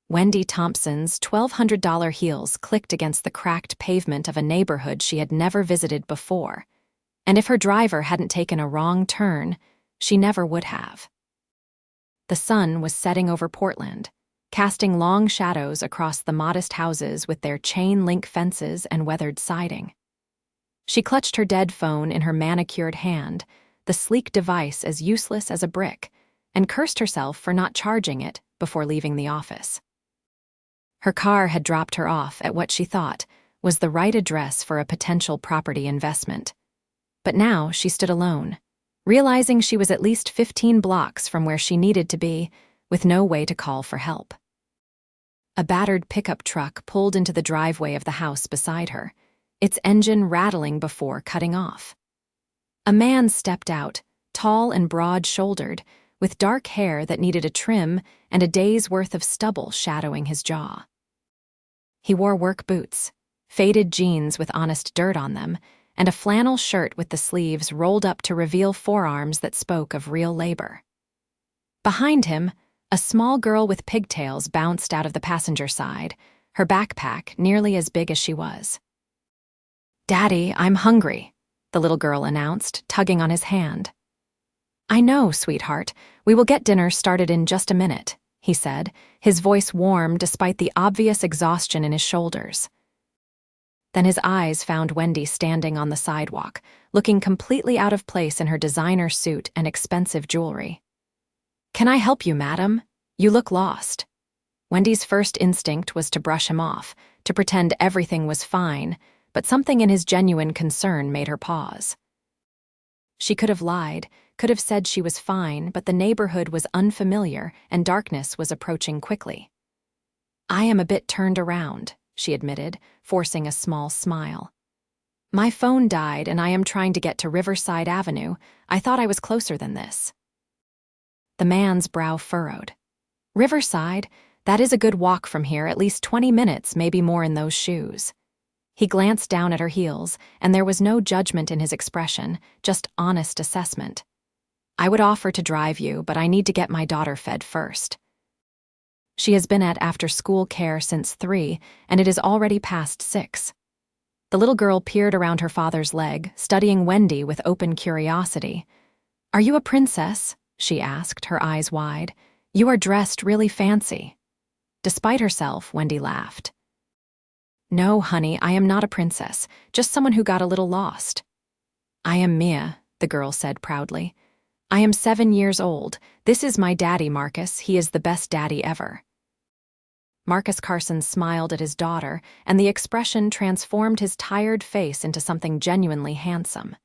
Wendy Thompson's $1,200 heels clicked against the cracked pavement of a neighborhood she had never visited before, and if her driver hadn't taken a wrong turn, she never would have. The sun was setting over Portland, casting long shadows across the modest houses with their chain-link fences and weathered siding. She clutched her dead phone in her manicured hand, the sleek device as useless as a brick, and cursed herself for not charging it before leaving the office. Her car had dropped her off at what she thought was the right address for a potential property investment. But now she stood alone, realizing she was at least 15 blocks from where she needed to be, with no way to call for help. A battered pickup truck pulled into the driveway of the house beside her, its engine rattling before cutting off. A man stepped out, tall and broad-shouldered, with dark hair that needed a trim and a day's worth of stubble shadowing his jaw. He wore work boots, faded jeans with honest dirt on them, and a flannel shirt with the sleeves rolled up to reveal forearms that spoke of real labor. Behind him, a small girl with pigtails bounced out of the passenger side, her backpack nearly as big as she was. "Daddy, I'm hungry," the little girl announced, tugging on his hand. "I know, sweetheart. We will get dinner started in just a minute," he said, his voice warm despite the obvious exhaustion in his shoulders. Then his eyes found Wendy standing on the sidewalk, looking completely out of place in her designer suit and expensive jewelry. "Can I help you, madam? You look lost." Wendy's first instinct was to brush him off, to pretend everything was fine, but something in his genuine concern made her pause. She could have lied, could have said she was fine, but the neighborhood was unfamiliar and darkness was approaching quickly. "I am a bit turned around," she admitted, forcing a small smile. "My phone died and I am trying to get to Riverside Avenue. I thought I was closer than this." The man's brow furrowed. "Riverside? That is a good walk from here, at least 20 minutes, maybe more in those shoes." He glanced down at her heels, and there was no judgment in his expression, just honest assessment. "I would offer to drive you, but I need to get my daughter fed first. She has been at after-school care since 3, and it is already past 6. The little girl peered around her father's leg, studying Wendy with open curiosity. "Are you a princess?" she asked, her eyes wide. "You are dressed really fancy." Despite herself, Wendy laughed. "No, honey, I am not a princess, just someone who got a little lost." "I am Mia," the girl said proudly. "I am 7 years old. This is my daddy, Marcus. He is the best daddy ever." Marcus Carson smiled at his daughter, and the expression transformed his tired face into something genuinely handsome.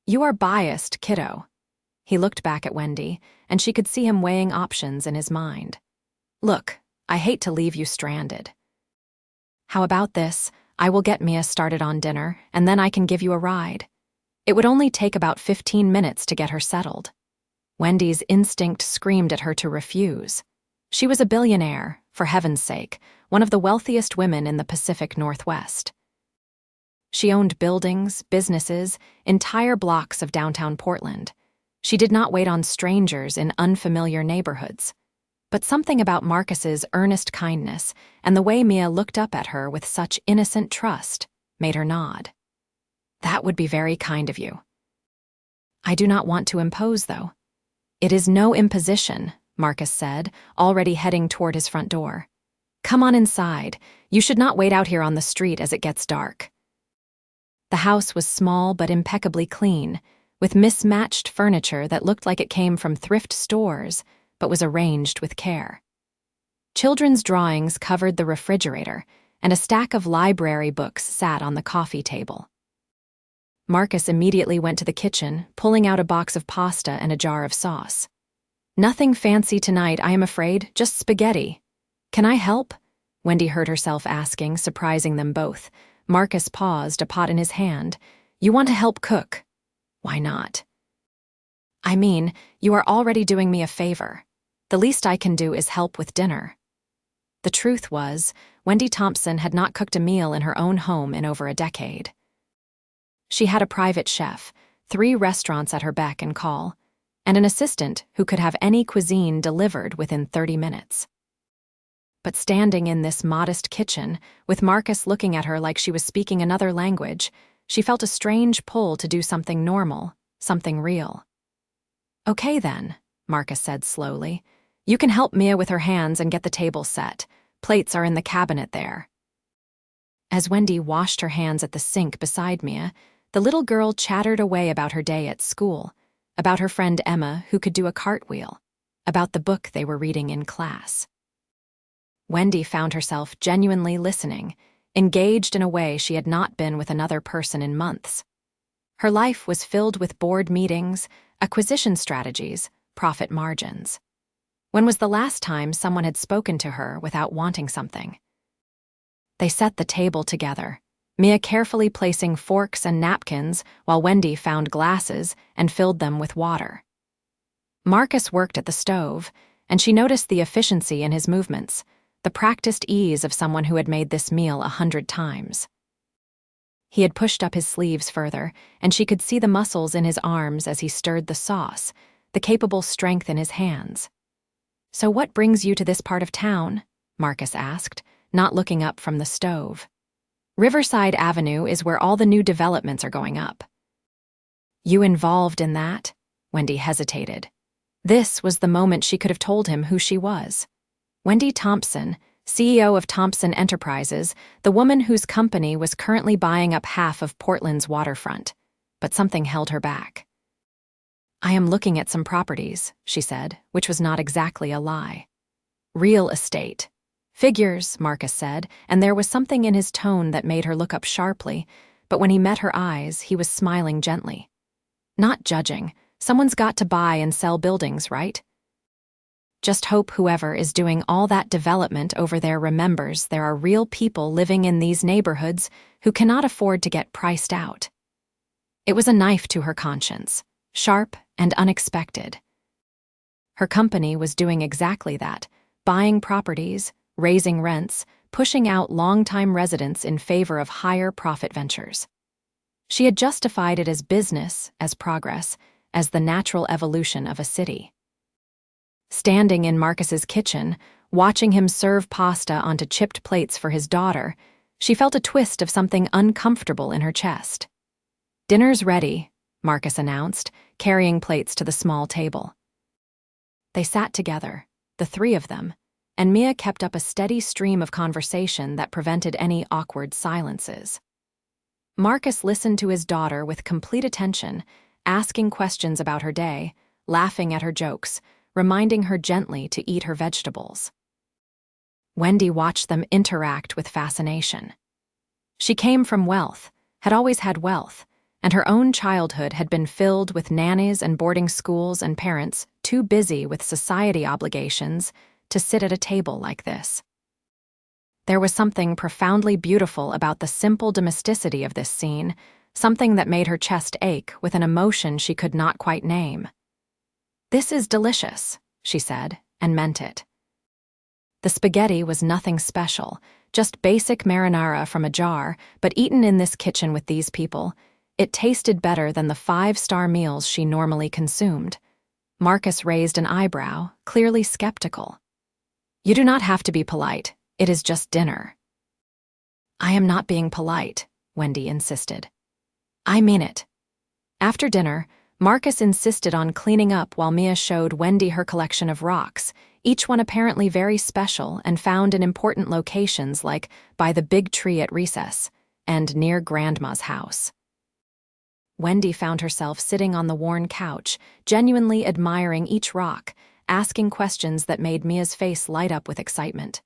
"You are biased, kiddo." He looked back at Wendy, and she could see him weighing options in his mind. "Look, I hate to leave you stranded. How about this? I will get Mia started on dinner, and then I can give you a ride. It would only take about 15 minutes to get her settled." Wendy's instinct screamed at her to refuse. She was a billionaire, for heaven's sake, one of the wealthiest women in the Pacific Northwest. She owned buildings, businesses, entire blocks of downtown Portland. She did not wait on strangers in unfamiliar neighborhoods. But something about Marcus's earnest kindness and the way Mia looked up at her with such innocent trust made her nod. "That would be very kind of you." "I do not want to impose, though." "It is no imposition," Marcus said, already heading toward his front door. "Come on inside. You should not wait out here on the street as it gets dark." The house was small but impeccably clean, with mismatched furniture that looked like it came from thrift stores, but was arranged with care. Children's drawings covered the refrigerator, and a stack of library books sat on the coffee table. Marcus immediately went to the kitchen, pulling out a box of pasta and a jar of sauce. "Nothing fancy tonight, I am afraid, just spaghetti." "Can I help?" Wendy heard herself asking, surprising them both. Marcus paused, a pot in his hand. "You want to help cook?" "Why not?" "I mean, you are already doing me a favor. The least I can do is help with dinner." The truth was, Wendy Thompson had not cooked a meal in her own home in over a decade. She had a private chef, 3 restaurants at her beck and call, and an assistant who could have any cuisine delivered within 30 minutes. But standing in this modest kitchen, with Marcus looking at her like she was speaking another language, she felt a strange pull to do something normal, something real. "Okay then," Marcus said slowly. "You can help Mia with her hands and get the table set. Plates are in the cabinet there." As Wendy washed her hands at the sink beside Mia, the little girl chattered away about her day at school, about her friend Emma who could do a cartwheel, about the book they were reading in class. Wendy found herself genuinely listening, engaged in a way she had not been with another person in months. Her life was filled with board meetings, acquisition strategies, profit margins. When was the last time someone had spoken to her without wanting something? They set the table together, Mia carefully placing forks and napkins while Wendy found glasses and filled them with water. Marcus worked at the stove, and she noticed the efficiency in his movements, the practiced ease of someone who had made this meal 100 times. He had pushed up his sleeves further, and she could see the muscles in his arms as he stirred the sauce, the capable strength in his hands. "So what brings you to this part of town?" Marcus asked, not looking up from the stove. "Riverside Avenue is where all the new developments are going up." "You involved in that?" Wendy hesitated. This was the moment she could have told him who she was. Wendy Thompson, CEO of Thompson Enterprises, the woman whose company was currently buying up half of Portland's waterfront. But something held her back. "I am looking at some properties," she said, which was not exactly a lie. "Real estate." "Figures," Marcus said, and there was something in his tone that made her look up sharply, but when he met her eyes, he was smiling gently. "Not judging. Someone's got to buy and sell buildings, right? Just hope whoever is doing all that development over there remembers there are real people living in these neighborhoods who cannot afford to get priced out." It was a knife to her conscience, sharp and unexpected. Her company was doing exactly that, buying properties, raising rents, pushing out long-time residents in favor of higher profit ventures. She had justified it as business, as progress, as the natural evolution of a city. Standing in Marcus's kitchen, watching him serve pasta onto chipped plates for his daughter, she felt a twist of something uncomfortable in her chest. "Dinner's ready," Marcus announced, carrying plates to the small table. They sat together, the three of them, and Mia kept up a steady stream of conversation that prevented any awkward silences. Marcus listened to his daughter with complete attention, asking questions about her day, laughing at her jokes, reminding her gently to eat her vegetables. Wendy watched them interact with fascination. She came from wealth, had always had wealth, and her own childhood had been filled with nannies and boarding schools and parents too busy with society obligations to sit at a table like this. There was something profoundly beautiful about the simple domesticity of this scene, something that made her chest ache with an emotion she could not quite name. "This is delicious," she said, and meant it. The spaghetti was nothing special, just basic marinara from a jar, but eaten in this kitchen with these people, it tasted better than the 5-star meals she normally consumed. Marcus raised an eyebrow, clearly skeptical. "You do not have to be polite. It is just dinner." "I am not being polite," Wendy insisted. "I mean it." After dinner, Marcus insisted on cleaning up while Mia showed Wendy her collection of rocks, each one apparently very special and found in important locations like by the big tree at recess and near Grandma's house. Wendy found herself sitting on the worn couch, genuinely admiring each rock, asking questions that made Mia's face light up with excitement.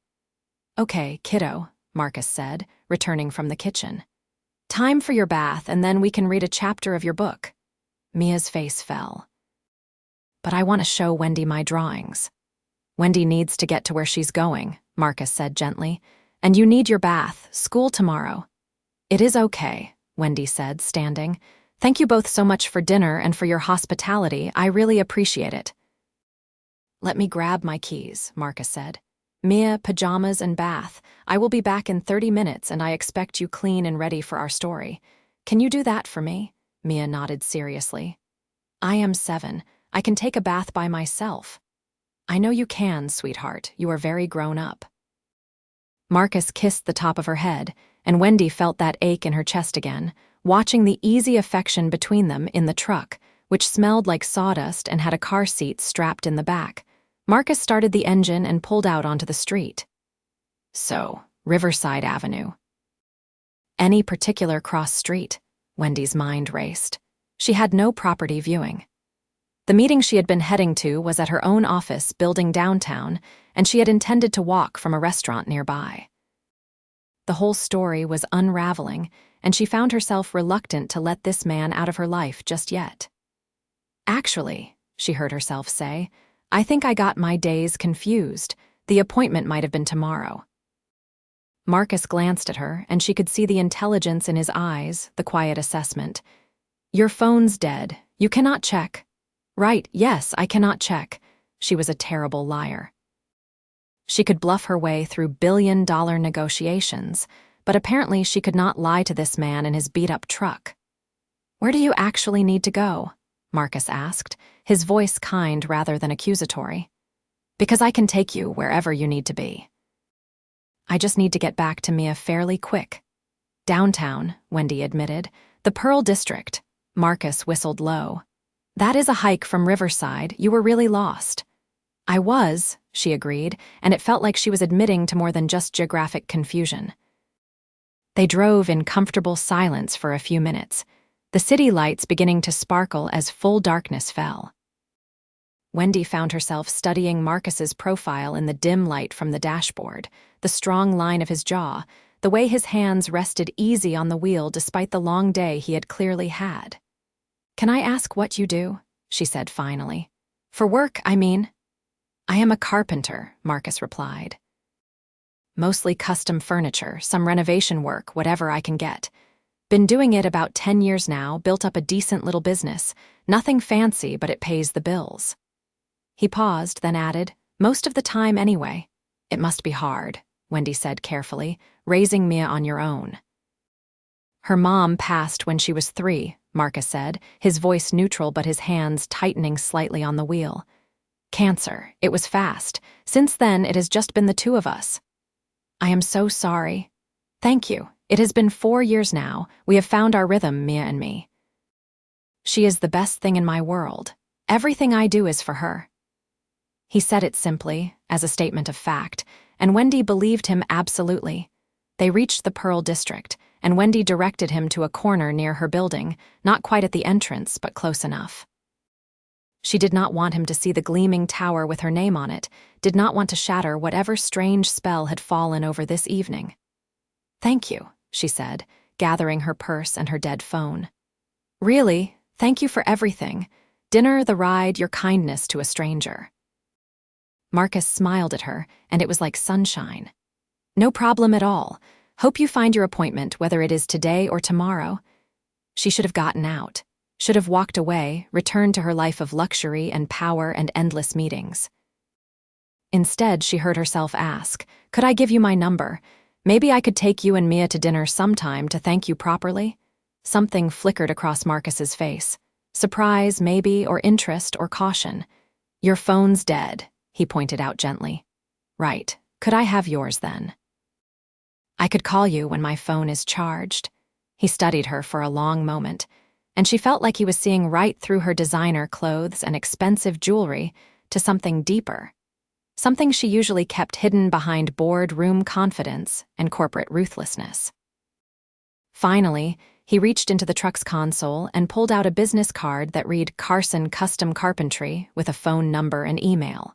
"Okay, kiddo," Marcus said, returning from the kitchen. "Time for your bath, and then we can read a chapter of your book." Mia's face fell. "But I want to show Wendy my drawings." "Wendy needs to get to where she's going," Marcus said gently. "And you need your bath, school tomorrow." "It is okay," Wendy said, standing. "Thank you both so much for dinner and for your hospitality. I really appreciate it." "Let me grab my keys," Marcus said. "Mia, pajamas and bath. I will be back in 30 minutes and I expect you clean and ready for our story. Can you do that for me?" Mia nodded seriously. "I am 7. I can take a bath by myself." "I know you can, sweetheart. You are very grown up." Marcus kissed the top of her head, and Wendy felt that ache in her chest again, watching the easy affection between them in the truck, which smelled like sawdust and had a car seat strapped in the back. Marcus started the engine and pulled out onto the street. So, Riverside Avenue. Any particular cross street? Wendy's mind raced. She had no property viewing. The meeting she had been heading to was at her own office building downtown, and she had intended to walk from a restaurant nearby. The whole story was unraveling, and she found herself reluctant to let this man out of her life just yet. Actually, she heard herself say, I think I got my days confused. The appointment might have been tomorrow. Marcus glanced at her, and she could see the intelligence in his eyes, the quiet assessment. Your phone's dead. You cannot check. Right, yes, I cannot check. She was a terrible liar. She could bluff her way through billion-dollar negotiations, but apparently she could not lie to this man in his beat-up truck. Where do you actually need to go? Marcus asked, his voice kind rather than accusatory. Because I can take you wherever you need to be. I just need to get back to Mia fairly quick. Downtown, Wendy admitted. The Pearl District. Marcus whistled low. That is a hike from Riverside. You were really lost. I was, she agreed, and it felt like she was admitting to more than just geographic confusion. They drove in comfortable silence for a few minutes, the city lights beginning to sparkle as full darkness fell. Wendy found herself studying Marcus's profile in the dim light from the dashboard, the strong line of his jaw, the way his hands rested easy on the wheel despite the long day he had clearly had. Can I ask what you do? She said finally. For work, I mean. I am a carpenter, Marcus replied. Mostly custom furniture, some renovation work, whatever I can get. Been doing it about 10 years now, built up a decent little business. Nothing fancy, but it pays the bills. He paused, then added, most of the time anyway. It must be hard, Wendy said carefully, raising Mia on your own. Her mom passed when she was 3, Marcus said, his voice neutral but his hands tightening slightly on the wheel. Cancer. It was fast. Since then, it has just been the two of us. I am so sorry. Thank you. It has been 4 years now. We have found our rhythm, Mia and me. She is the best thing in my world. Everything I do is for her. He said it simply, as a statement of fact, and Wendy believed him absolutely. They reached the Pearl District, and Wendy directed him to a corner near her building, not quite at the entrance, but close enough. She did not want him to see the gleaming tower with her name on it, did not want to shatter whatever strange spell had fallen over this evening. Thank you, she said, gathering her purse and her dead phone. Really, thank you for everything. Dinner, the ride, your kindness to a stranger. Marcus smiled at her, and it was like sunshine. No problem at all. Hope you find your appointment, whether it is today or tomorrow. She should have gotten out. Should have walked away, returned to her life of luxury and power and endless meetings. Instead, she heard herself ask, could I give you my number? Maybe I could take you and Mia to dinner sometime to thank you properly? Something flickered across Marcus's face. Surprise, maybe, or interest, or caution. Your phone's dead, he pointed out gently. Right. Could I have yours then? I could call you when my phone is charged. He studied her for a long moment, and she felt like he was seeing right through her designer clothes and expensive jewelry to something deeper, something she usually kept hidden behind boardroom confidence and corporate ruthlessness. Finally, he reached into the truck's console and pulled out a business card that read Carson Custom Carpentry with a phone number and email.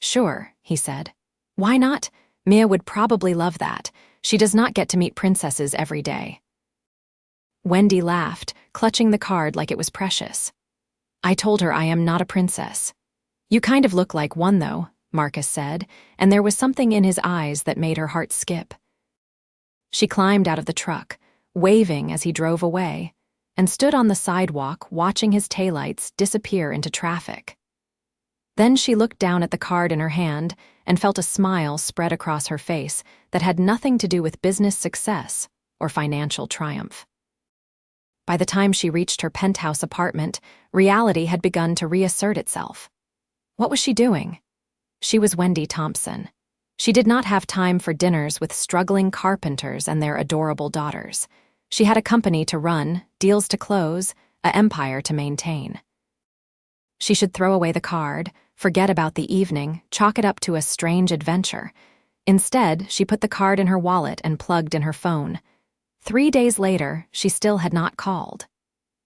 Sure, he said. Why not? Mia would probably love that. She does not get to meet princesses every day. Wendy laughed, clutching the card like it was precious. I told her I am not a princess. You kind of look like one, though, Marcus said, and there was something in his eyes that made her heart skip. She climbed out of the truck, waving as he drove away, and stood on the sidewalk watching his taillights disappear into traffic. Then she looked down at the card in her hand and felt a smile spread across her face that had nothing to do with business success or financial triumph. By the time she reached her penthouse apartment, reality had begun to reassert itself. What was she doing? She was Wendy Thompson. She did not have time for dinners with struggling carpenters and their adorable daughters. She had a company to run, deals to close, an empire to maintain. She should throw away the card, forget about the evening, chalk it up to a strange adventure. Instead, she put the card in her wallet and plugged in her phone. 3 days later, she still had not called.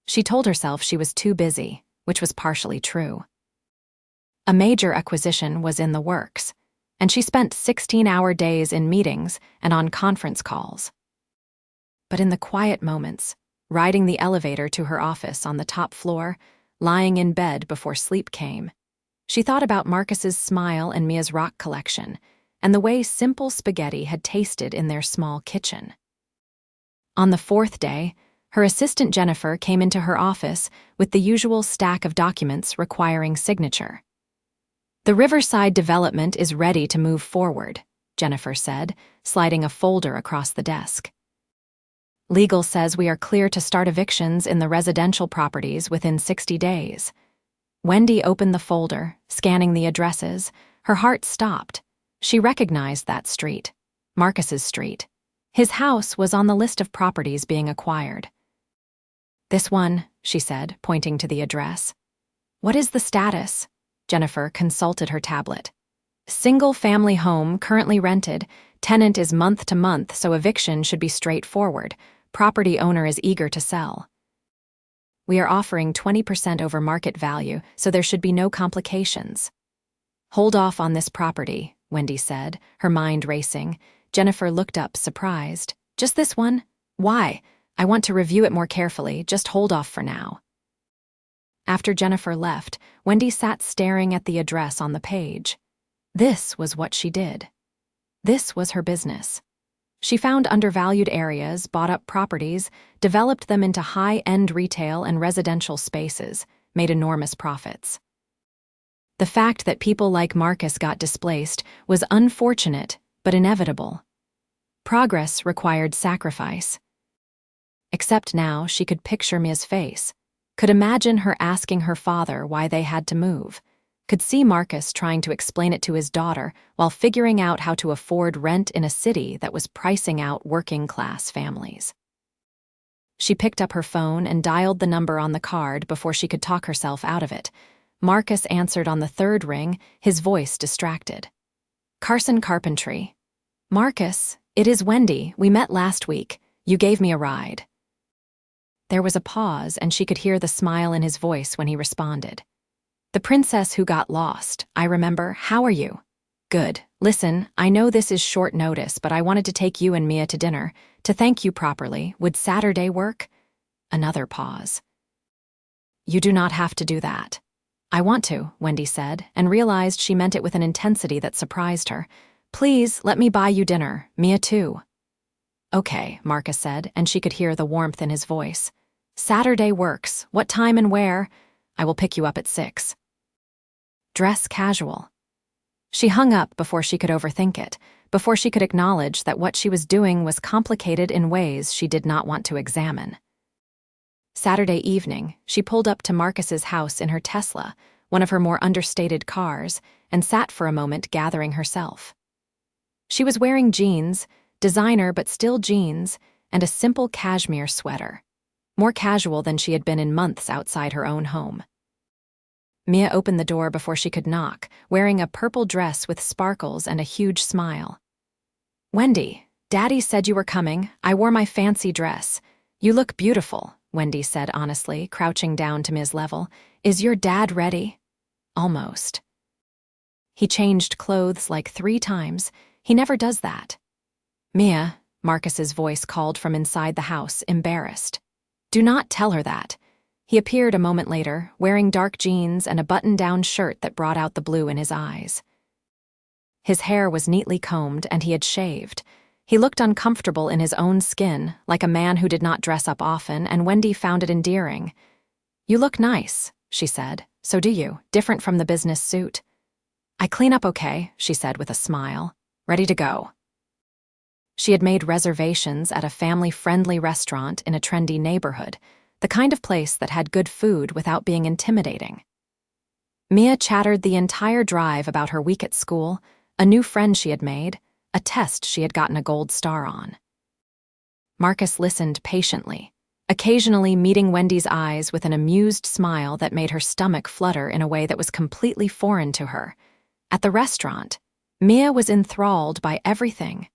She told herself she was too busy, which was partially true. A major acquisition was in the works, and she spent 16-hour days in meetings and on conference calls. But in the quiet moments, riding the elevator to her office on the top floor, lying in bed before sleep came, she thought about Marcus's smile and Mia's rock collection, and the way simple spaghetti had tasted in their small kitchen. On the 4th day, her assistant Jennifer came into her office with the usual stack of documents requiring signature. "The Riverside development is ready to move forward," Jennifer said, sliding a folder across the desk. "Legal says we are clear to start evictions in the residential properties within 60 days. Wendy opened the folder, scanning the addresses. Her heart stopped. She recognized that street, Marcus's street. His house was on the list of properties being acquired. "This one," she said, pointing to the address. "What is the status?" Jennifer consulted her tablet. "Single-family home, currently rented. Tenant is month to month, so eviction should be straightforward. Property owner is eager to sell. We are offering 20% over market value, so there should be no complications." "Hold off on this property," Wendy said, her mind racing. Jennifer looked up, surprised. "Just this one? Why? I want to review it more carefully. Just hold off for now." After Jennifer left, Wendy sat staring at the address on the page. This was what she did. This was her business. She found undervalued areas, bought up properties, developed them into high-end retail and residential spaces, made enormous profits. The fact that people like Marcus got displaced was unfortunate, but inevitable. Progress required sacrifice. Except now she could picture Mia's face, could imagine her asking her father why they had to move, could see Marcus trying to explain it to his daughter while figuring out how to afford rent in a city that was pricing out working-class families. She picked up her phone and dialed the number on the card before she could talk herself out of it. Marcus answered on the 3rd ring, his voice distracted. "Carson Carpentry." "Marcus, it is Wendy. We met last week. You gave me a ride." There was a pause, and she could hear the smile in his voice when he responded. "The princess who got lost. I remember. How are you?" "Good. Listen, I know this is short notice, but I wanted to take you and Mia to dinner. To thank you properly, would Saturday work?" Another pause. "You do not have to do that." "I want to," Wendy said, and realized she meant it with an intensity that surprised her. "Please, let me buy you dinner. Mia too." "Okay," Marcus said, and she could hear the warmth in his voice. "Saturday works. What time and where? I will pick you up at 6. Dress casual." She hung up before she could overthink it, before she could acknowledge that what she was doing was complicated in ways she did not want to examine. Saturday evening, she pulled up to Marcus's house in her Tesla, one of her more understated cars, and sat for a moment gathering herself. She was wearing jeans, designer but still jeans, and a simple cashmere sweater, more casual than she had been in months outside her own home. Mia opened the door before she could knock, wearing a purple dress with sparkles and a huge smile. "Wendy, Daddy said you were coming. I wore my fancy dress. You look beautiful," Wendy said honestly, crouching down to Mia's level. "Is your dad ready?" "Almost. He changed clothes like 3 times. He never does that." "Mia," Marcus's voice called from inside the house, embarrassed. "Do not tell her that." He appeared a moment later, wearing dark jeans and a button-down shirt that brought out the blue in his eyes. His hair was neatly combed, and he had shaved. He looked uncomfortable in his own skin, like a man who did not dress up often, and Wendy found it endearing. "You look nice," she said. "So do you, different from the business suit." "I clean up okay," she said with a smile. "Ready to go." She had made reservations at a family-friendly restaurant in a trendy neighborhood, the kind of place that had good food without being intimidating. Mia chattered the entire drive about her week at school, a new friend she had made, a test she had gotten a gold star on. Marcus listened patiently, occasionally meeting Wendy's eyes with an amused smile that made her stomach flutter in a way that was completely foreign to her. At the restaurant, Mia was enthralled by everything: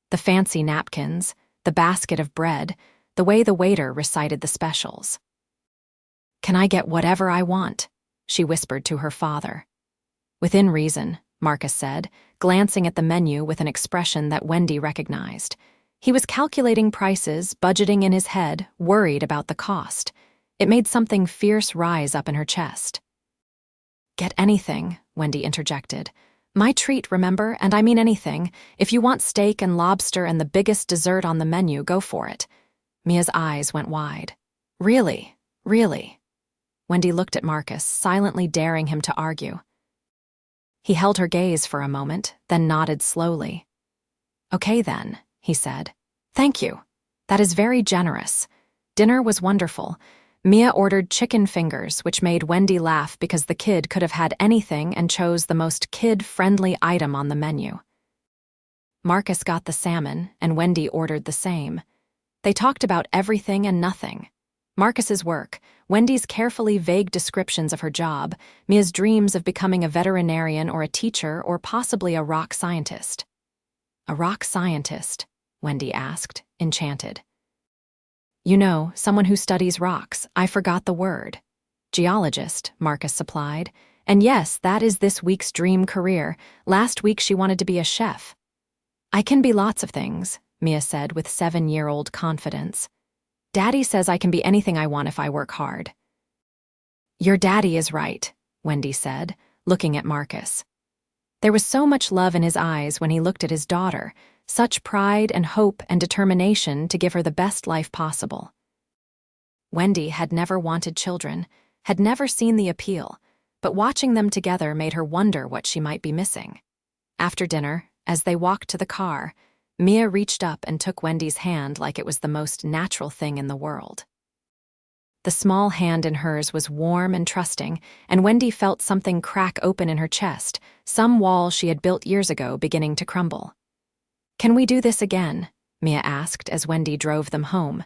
the fancy napkins, the basket of bread, the way the waiter recited the specials. "Can I get whatever I want?" she whispered to her father. "Within reason," Marcus said, glancing at the menu with an expression that Wendy recognized. He was calculating prices, budgeting in his head, worried about the cost. It made something fierce rise up in her chest. "Get anything," Wendy interjected. "My treat, remember, and I mean anything. If you want steak and lobster and the biggest dessert on the menu, go for it." Mia's eyes went wide. "Really? Really?" Wendy looked at Marcus, silently daring him to argue. He held her gaze for a moment, then nodded slowly. "Okay then," he said. "Thank you. That is very generous. Dinner was wonderful." Mia ordered chicken fingers, which made Wendy laugh because the kid could have had anything and chose the most kid-friendly item on the menu. Marcus got the salmon, and Wendy ordered the same. They talked about everything and nothing. Marcus's work, Wendy's carefully vague descriptions of her job, Mia's dreams of becoming a veterinarian or a teacher or possibly a rock scientist. "A rock scientist?" Wendy asked, enchanted. "You know, someone who studies rocks. I forgot the word." "Geologist," Marcus supplied. "And yes, that is this week's dream career. Last week she wanted to be a chef." "I can be lots of things," Mia said with 7-year-old confidence. "Daddy says I can be anything I want if I work hard." "Your daddy is right," Wendy said, looking at Marcus. There was so much love in his eyes when he looked at his daughter, such pride and hope and determination to give her the best life possible. Wendy had never wanted children, had never seen the appeal, but watching them together made her wonder what she might be missing. After dinner, as they walked to the car, Mia reached up and took Wendy's hand like it was the most natural thing in the world. The small hand in hers was warm and trusting, and Wendy felt something crack open in her chest, some wall she had built years ago beginning to crumble. "Can we do this again?" Mia asked as Wendy drove them home.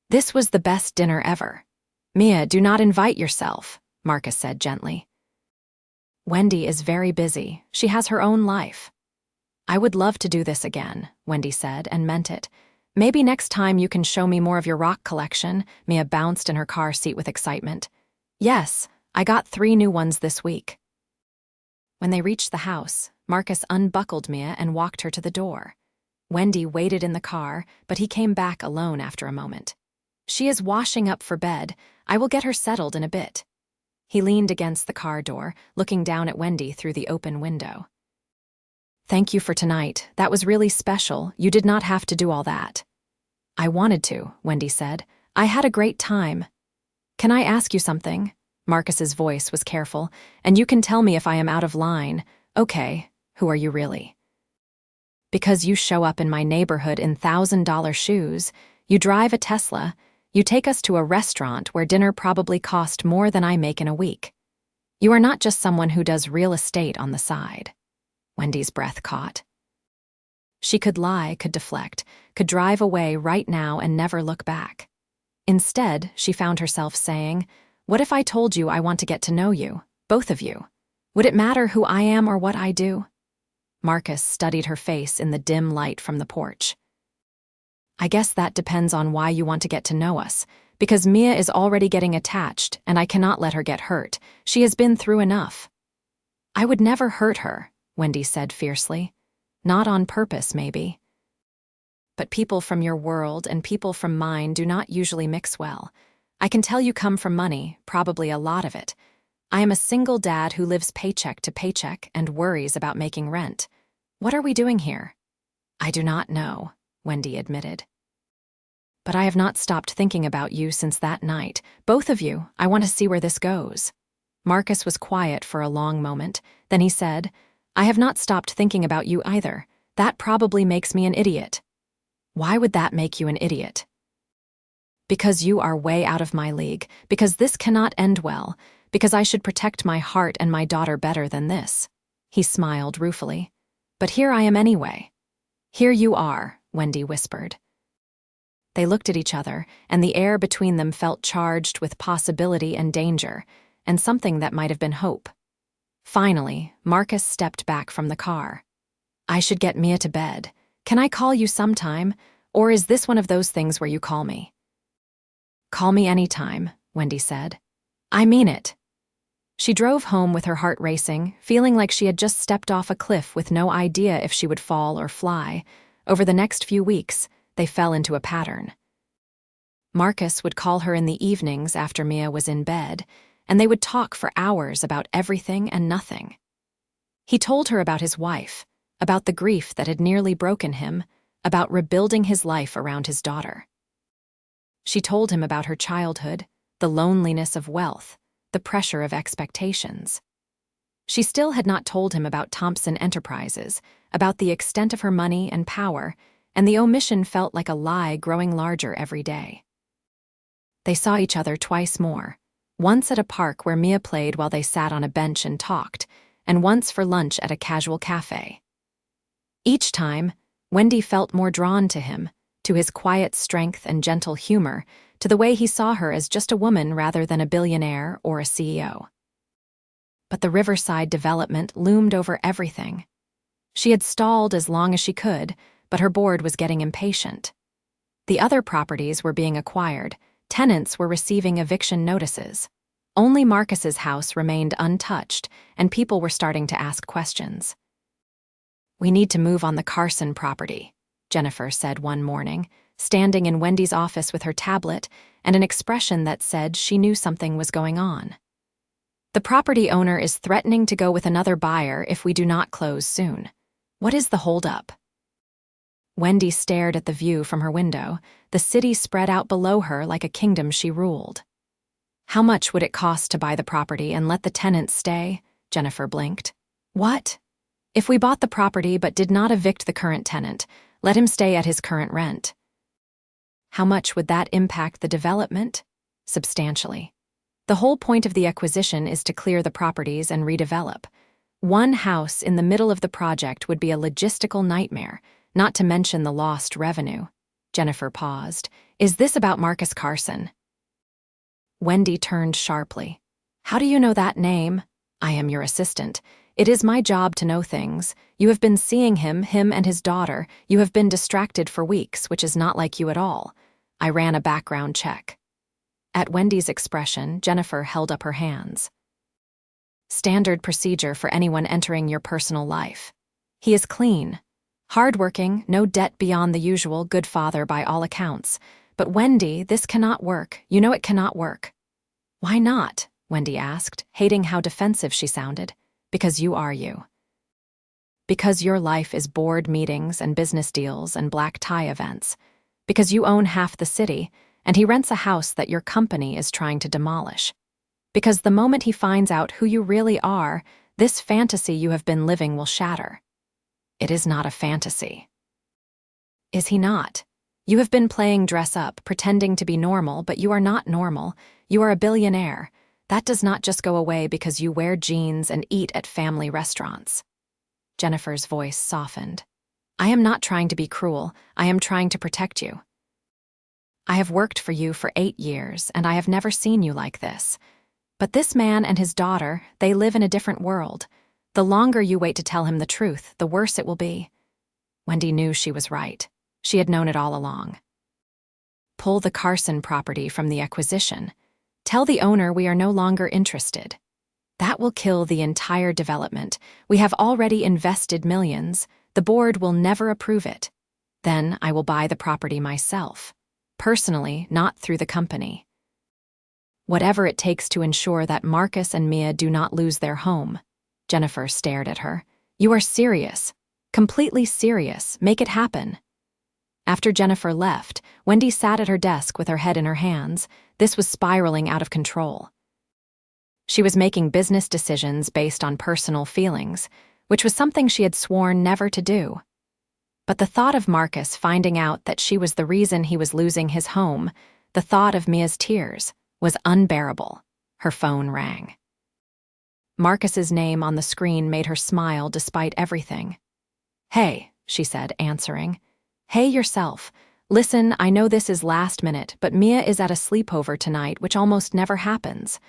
"This was the best dinner ever." "Mia, do not invite yourself," Marcus said gently. "Wendy is very busy. She has her own life." "I would love to do this again," Wendy said, and meant it. "Maybe next time you can show me more of your rock collection." Mia bounced in her car seat with excitement. "Yes, I got 3 new ones this week." When they reached the house, Marcus unbuckled Mia and walked her to the door. Wendy waited in the car, but he came back alone after a moment. "She is washing up for bed. I will get her settled in a bit." He leaned against the car door, looking down at Wendy through the open window. "Thank you for tonight. That was really special. You did not have to do all that." "I wanted to," Wendy said. "I had a great time." "Can I ask you something?" Marcus's voice was careful. "And you can tell me if I am out of line." "Okay, who are you really?" "Because you show up in my neighborhood in $1,000 shoes, you drive a Tesla, you take us to a restaurant where dinner probably cost more than I make in a week. You are not just someone who does real estate on the side." Wendy's breath caught. She could lie, could deflect, could drive away right now and never look back. Instead, she found herself saying, "What if I told you I want to get to know you, both of you? Would it matter who I am or what I do?" Marcus studied her face in the dim light from the porch. "I guess that depends on why you want to get to know us, because Mia is already getting attached and I cannot let her get hurt. She has been through enough." "I would never hurt her," Wendy said fiercely. "Not on purpose, maybe. But people from your world and people from mine do not usually mix well. I can tell you come from money, probably a lot of it. I am a single dad who lives paycheck to paycheck and worries about making rent. What are we doing here?" "I do not know," Wendy admitted. "But I have not stopped thinking about you since that night. Both of you, I want to see where this goes." Marcus was quiet for a long moment. Then he said, "I have not stopped thinking about you either. That probably makes me an idiot." "Why would that make you an idiot?" "Because you are way out of my league, because this cannot end well, because I should protect my heart and my daughter better than this." He smiled ruefully. But here I am anyway. Here you are, Wendy whispered. They looked at each other, and the air between them felt charged with possibility and danger, and something that might have been hope. Finally, Marcus stepped back from the car. I should get Mia to bed. Can I call you sometime, or is this one of those things where you call me? Call me anytime, Wendy said. I mean it. She drove home with her heart racing, feeling like she had just stepped off a cliff with no idea if she would fall or fly. Over the next few weeks, they fell into a pattern. Marcus would call her in the evenings after Mia was in bed, and they would talk for hours about everything and nothing. He told her about his wife, about the grief that had nearly broken him, about rebuilding his life around his daughter. She told him about her childhood, the loneliness of wealth, the pressure of expectations. She still had not told him about Thompson Enterprises, about the extent of her money and power, and the omission felt like a lie growing larger every day. They saw each other twice more, once at a park where Mia played while they sat on a bench and talked, and once for lunch at a casual cafe. Each time, Wendy felt more drawn to him, to his quiet strength and gentle humor, to the way he saw her as just a woman rather than a billionaire or a CEO. But the Riverside development loomed over everything. She had stalled as long as she could, but her board was getting impatient. The other properties were being acquired, tenants were receiving eviction notices. Only Marcus's house remained untouched, and people were starting to ask questions. We need to move on the Carson property, Jennifer said one morning, standing in Wendy's office with her tablet and an expression that said she knew something was going on. The property owner is threatening to go with another buyer if we do not close soon. What is the holdup? Wendy stared at the view from her window, the city spread out below her like a kingdom she ruled. How much would it cost to buy the property and let the tenants stay? Jennifer blinked. What? If we bought the property but did not evict the current tenant, let him stay at his current rent. How much would that impact the development? Substantially. The whole point of the acquisition is to clear the properties and redevelop. One house in the middle of the project would be a logistical nightmare, not to mention the lost revenue. Jennifer paused. Is this about Marcus Carson? Wendy turned sharply. How do you know that name? I am your assistant. It is my job to know things. You have been seeing him and his daughter. You have been distracted for weeks, which is not like you at all. I ran a background check. At Wendy's expression, Jennifer held up her hands. Standard procedure for anyone entering your personal life. He is clean. Hardworking, no debt beyond the usual, good father by all accounts. But Wendy, this cannot work. You know it cannot work. Why not? Wendy asked, hating how defensive she sounded. Because you are you. Because your life is board meetings and business deals and black tie events. Because you own half the city, and he rents a house that your company is trying to demolish. Because the moment he finds out who you really are, this fantasy you have been living will shatter. It is not a fantasy. Is he not? You have been playing dress up, pretending to be normal, but you are not normal. You are a billionaire. That does not just go away because you wear jeans and eat at family restaurants. Jennifer's voice softened. I am not trying to be cruel. I am trying to protect you. I have worked for you for 8 years, and I have never seen you like this. But this man and his daughter, they live in a different world. The longer you wait to tell him the truth, the worse it will be. Wendy knew she was right. She had known it all along. Pull the Carson property from the acquisition. Tell the owner we are no longer interested. That will kill the entire development. We have already invested millions. The board will never approve it. Then I will buy the property myself. Personally, not through the company. Whatever it takes to ensure that Marcus and Mia do not lose their home. Jennifer stared at her. You are serious. Completely serious. Make it happen. After Jennifer left, Wendy sat at her desk with her head in her hands. This was spiraling out of control. She was making business decisions based on personal feelings, which was something she had sworn never to do. But the thought of Marcus finding out that she was the reason he was losing his home, the thought of Mia's tears, was unbearable. Her phone rang. Marcus's name on the screen made her smile despite everything. "Hey," she said, answering. "Hey yourself. Listen, I know this is last minute, but Mia is at a sleepover tonight, which almost never happens.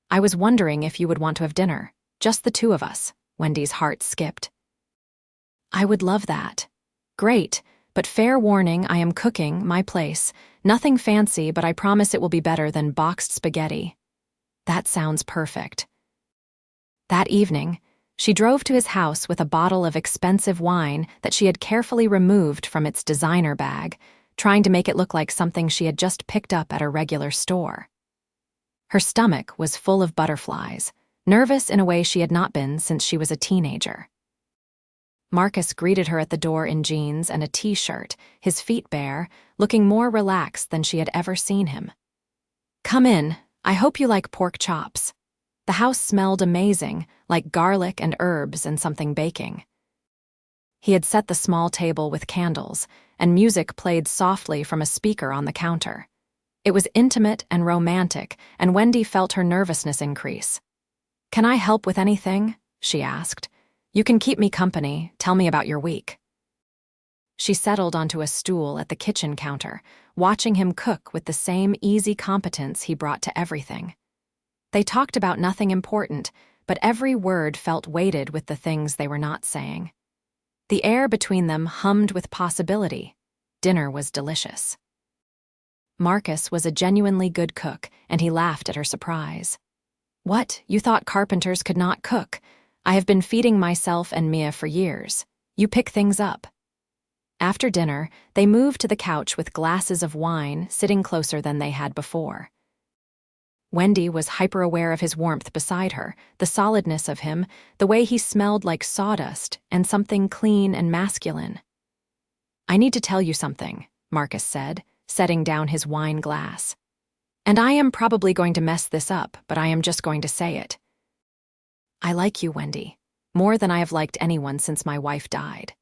I was wondering if you would want to have dinner. Just the two of us." Wendy's heart skipped. "I would love that." "Great, but fair warning, I am cooking, my place. Nothing fancy, but I promise it will be better than boxed spaghetti." "That sounds perfect." That evening, she drove to his house with a bottle of expensive wine that she had carefully removed from its designer bag, trying to make it look like something she had just picked up at a regular store. Her stomach was full of butterflies, nervous in a way she had not been since she was a teenager. Marcus greeted her at the door in jeans and a t-shirt, his feet bare, looking more relaxed than she had ever seen him. "Come in. I hope you like pork chops." The house smelled amazing, like garlic and herbs and something baking. He had set the small table with candles, and music played softly from a speaker on the counter. It was intimate and romantic, and Wendy felt her nervousness increase. "Can I help with anything?" she asked. "You can keep me company. Tell me about your week." She settled onto a stool at the kitchen counter, watching him cook with the same easy competence he brought to everything. They talked about nothing important, but every word felt weighted with the things they were not saying. The air between them hummed with possibility. Dinner was delicious. Marcus was a genuinely good cook, and he laughed at her surprise. "What, you thought carpenters could not cook? I have been feeding myself and Mia for years. You pick things up." After dinner, they moved to the couch with glasses of wine, sitting closer than they had before. Wendy was hyper-aware of his warmth beside her, the solidness of him, the way he smelled like sawdust, and something clean and masculine. "I need to tell you something," Marcus said, setting down his wine glass. "And I am probably going to mess this up, but I am just going to say it. I like you, Wendy, more than I have liked anyone since my wife died.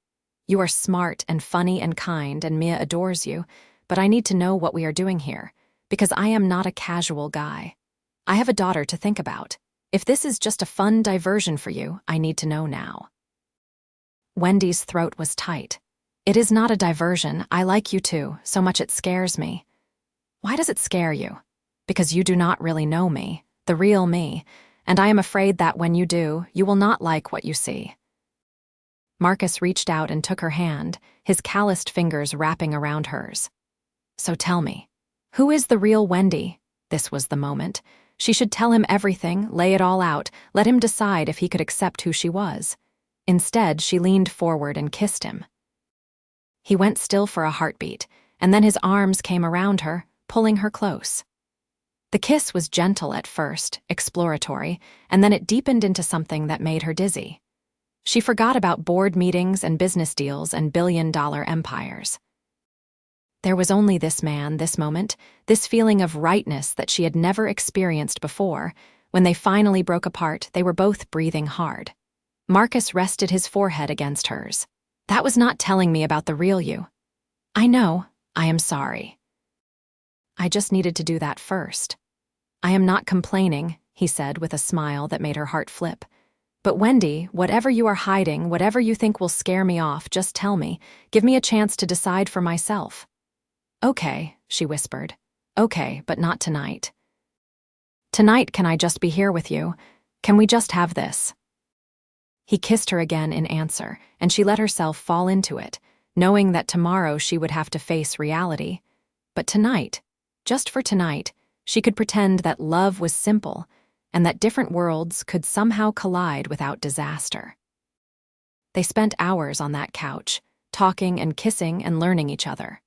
You are smart and funny and kind, and Mia adores you, but I need to know what we are doing here, because I am not a casual guy. I have a daughter to think about. If this is just a fun diversion for you, I need to know now." Wendy's throat was tight. "It is not a diversion. I like you too, so much it scares me." "Why does it scare you?" "Because you do not really know me, the real me, and I am afraid that when you do, you will not like what you see." Marcus reached out and took her hand, his calloused fingers wrapping around hers. "So tell me, who is the real Wendy?" This was the moment. She should tell him everything, lay it all out, let him decide if he could accept who she was. Instead, she leaned forward and kissed him. He went still for a heartbeat, and then his arms came around her, pulling her close. The kiss was gentle at first, exploratory, and then it deepened into something that made her dizzy. She forgot about board meetings and business deals and billion-dollar empires. There was only this man, this moment, this feeling of rightness that she had never experienced before. When they finally broke apart, they were both breathing hard. Marcus rested his forehead against hers. "That was not telling me about the real you." "I know. I am sorry. I just needed to do that first." "I am not complaining," he said with a smile that made her heart flip. "But Wendy, whatever you are hiding, whatever you think will scare me off, just tell me. Give me a chance to decide for myself." "Okay," she whispered. "Okay, but not tonight. Tonight, can I just be here with you? Can we just have this?" He kissed her again in answer, and she let herself fall into it, knowing that tomorrow she would have to face reality. But tonight, just for tonight, she could pretend that love was simple and that different worlds could somehow collide without disaster. They spent hours on that couch, talking and kissing and learning each other.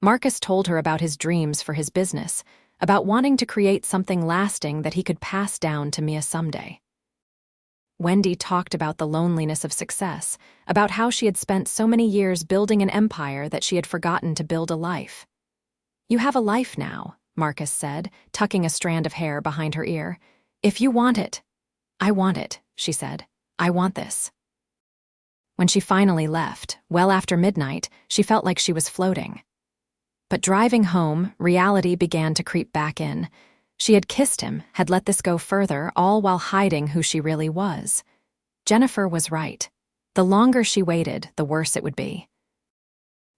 Marcus told her about his dreams for his business, about wanting to create something lasting that he could pass down to Mia someday. Wendy talked about the loneliness of success, about how she had spent so many years building an empire that she had forgotten to build a life. "You have a life now," Marcus said, tucking a strand of hair behind her ear. "If you want it." "I want it," she said. "I want this." When she finally left, well after midnight, she felt like she was floating. But driving home, reality began to creep back in. She had kissed him, had let this go further, all while hiding who she really was. Jennifer was right. The longer she waited, the worse it would be.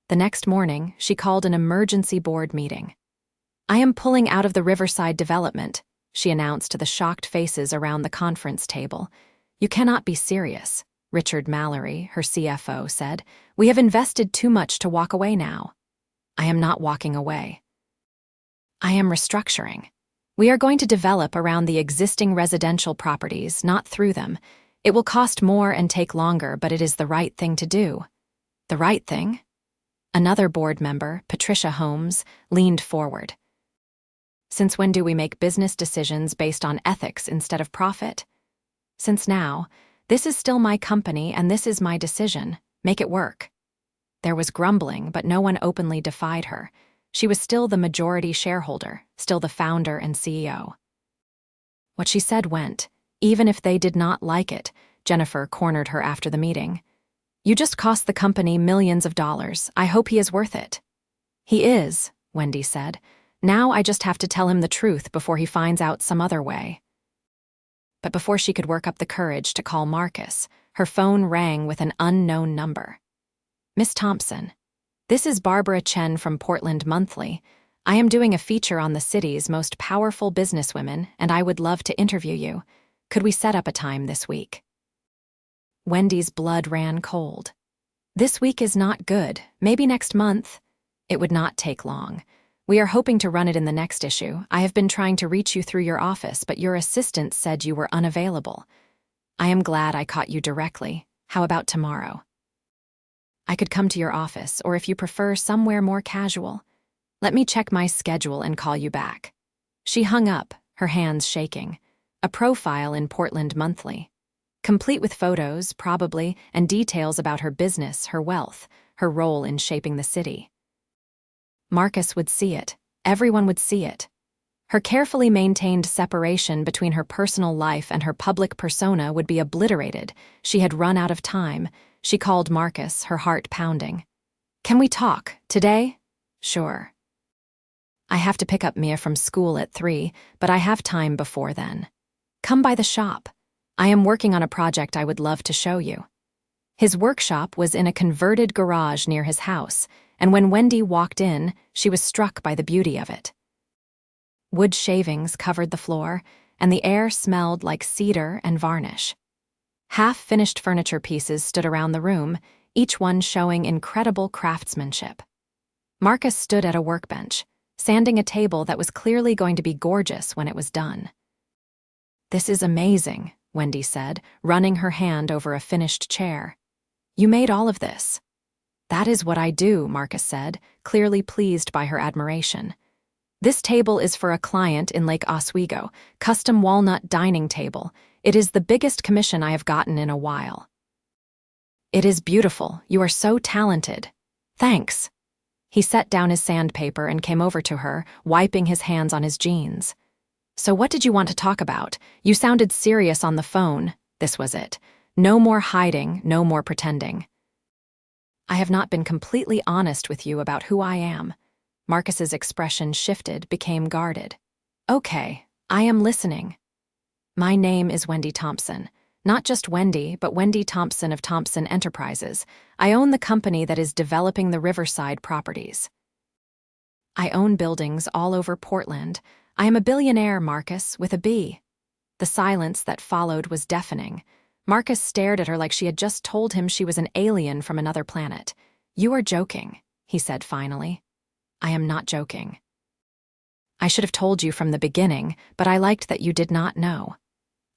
The next morning, she called an emergency board meeting. "I am pulling out of the Riverside development," she announced to the shocked faces around the conference table. "You cannot be serious," Richard Mallory, her CFO, said. "We have invested too much to walk away now." "I am not walking away. I am restructuring. We are going to develop around the existing residential properties, not through them. It will cost more and take longer, but it is the right thing to do." "The right thing?" Another board member, Patricia Holmes, leaned forward. "Since when do we make business decisions based on ethics instead of profit? Since now, this is still my company and this is my decision. Make it work." There was grumbling, but no one openly defied her. She was still the majority shareholder, still the founder and CEO. What she said went, even if they did not like it. Jennifer cornered her after the meeting. "You just cost the company millions of dollars. I hope he is worth it." "He is," Wendy said. "Now I just have to tell him the truth before he finds out some other way." But before she could work up the courage to call Marcus, her phone rang with an unknown number. "Miss Thompson, this is Barbara Chen from Portland Monthly. I am doing a feature on the city's most powerful businesswomen, and I would love to interview you. Could we set up a time this week?" Wendy's blood ran cold. "This week is not good. Maybe next month." "It would not take long. We are hoping to run it in the next issue. I have been trying to reach you through your office, but your assistant said you were unavailable. I am glad I caught you directly. How about tomorrow?" "I could come to your office, or if you prefer, somewhere more casual. Let me check my schedule and call you back." She hung up, her hands shaking. A profile in Portland Monthly. Complete with photos, probably, and details about her business, her wealth, her role in shaping the city. Marcus would see it. Everyone would see it. Her carefully maintained separation between her personal life and her public persona would be obliterated. She had run out of time. She called Marcus, her heart pounding. "Can we talk? Today?" "Sure. I have to pick up Mia from school at 3, but I have time before then. Come by the shop. I am working on a project I would love to show you." His workshop was in a converted garage near his house, and when Wendy walked in, she was struck by the beauty of it. Wood shavings covered the floor, and the air smelled like cedar and varnish. Half-finished furniture pieces stood around the room, each one showing incredible craftsmanship. Marcus stood at a workbench, sanding a table that was clearly going to be gorgeous when it was done. "This is amazing," Wendy said, running her hand over a finished chair. "You made all of this." "That is what I do," Marcus said, clearly pleased by her admiration. "This table is for a client in Lake Oswego, custom walnut dining table. It is the biggest commission I have gotten in a while." "It is beautiful. You are so talented." "Thanks." He set down his sandpaper and came over to her, wiping his hands on his jeans. "So what did you want to talk about? You sounded serious on the phone." This was it. No more hiding, no more pretending. "I have not been completely honest with you about who I am." Marcus's expression shifted, became guarded. "Okay, I am listening." "My name is Wendy Thompson. Not just Wendy, but Wendy Thompson of Thompson Enterprises. I own the company that is developing the Riverside properties. I own buildings all over Portland. I am a billionaire, Marcus, with a B." The silence that followed was deafening. Marcus stared at her like she had just told him she was an alien from another planet. "You are joking," he said finally. "I am not joking. I should have told you from the beginning, but I liked that you did not know.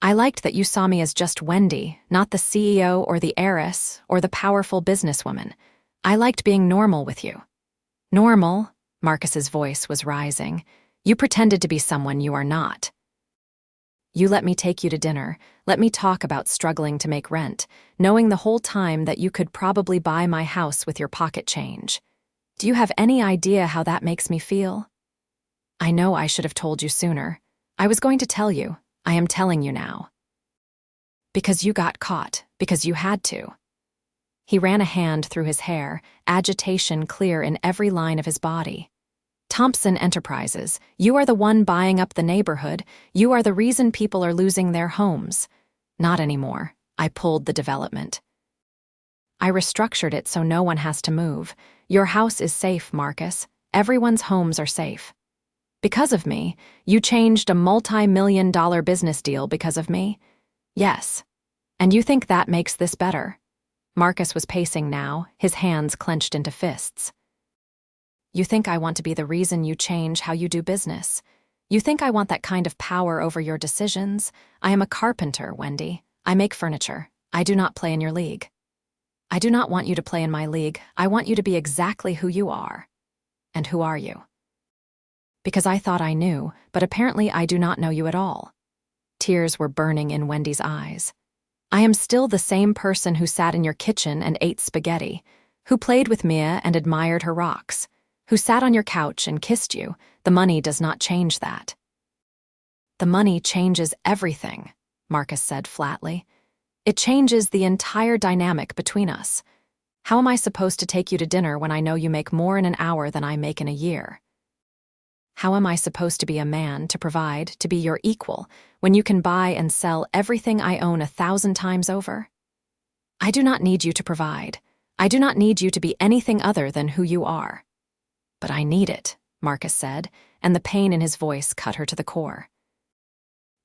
I liked that you saw me as just Wendy, not the CEO or the heiress or the powerful businesswoman. I liked being normal with you." "Normal?" Marcus's voice was rising. "You pretended to be someone you are not. You let me take you to dinner, let me talk about struggling to make rent, knowing the whole time that you could probably buy my house with your pocket change. Do you have any idea how that makes me feel? I know I should have told you sooner. I was going to tell you. I am telling you now. Because you got caught, because you had to." He ran a hand through his hair, agitation clear in every line of his body. "Thompson Enterprises, you are the one buying up the neighborhood. You are the reason people are losing their homes." "Not anymore. I pulled the development." I restructured it so no one has to move. Your house is safe, Marcus. Everyone's homes are safe. Because of me, you changed a multi-million-dollar business deal because of me? Yes. And you think that makes this better? Marcus was pacing now, his hands clenched into fists. You think I want to be the reason you change how you do business? You think I want that kind of power over your decisions? I am a carpenter, Wendy. I make furniture. I do not play in your league. I do not want you to play in my league. I want you to be exactly who you are. And who are you? Because I thought I knew, but apparently I do not know you at all. Tears were burning in Wendy's eyes. I am still the same person who sat in your kitchen and ate spaghetti, who played with Mia and admired her rocks, who sat on your couch and kissed you. The money does not change that. The money changes everything, Marcus said flatly. It changes the entire dynamic between us. How am I supposed to take you to dinner when I know you make more in an hour than I make in a year? How am I supposed to be a man, to provide, to be your equal, when you can buy and sell everything I own 1,000 times over? I do not need you to provide. I do not need you to be anything other than who you are. But I need it, Marcus said, and the pain in his voice cut her to the core.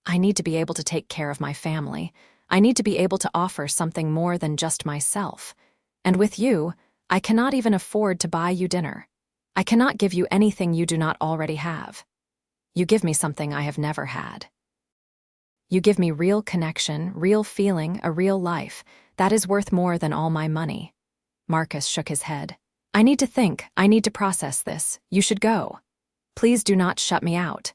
I need to be able to take care of my family. I need to be able to offer something more than just myself. And with you, I cannot even afford to buy you dinner. I cannot give you anything you do not already have. You give me something I have never had. You give me real connection, real feeling, a real life. That is worth more than all my money. Marcus shook his head. I need to think. I need to process this. You should go. Please do not shut me out.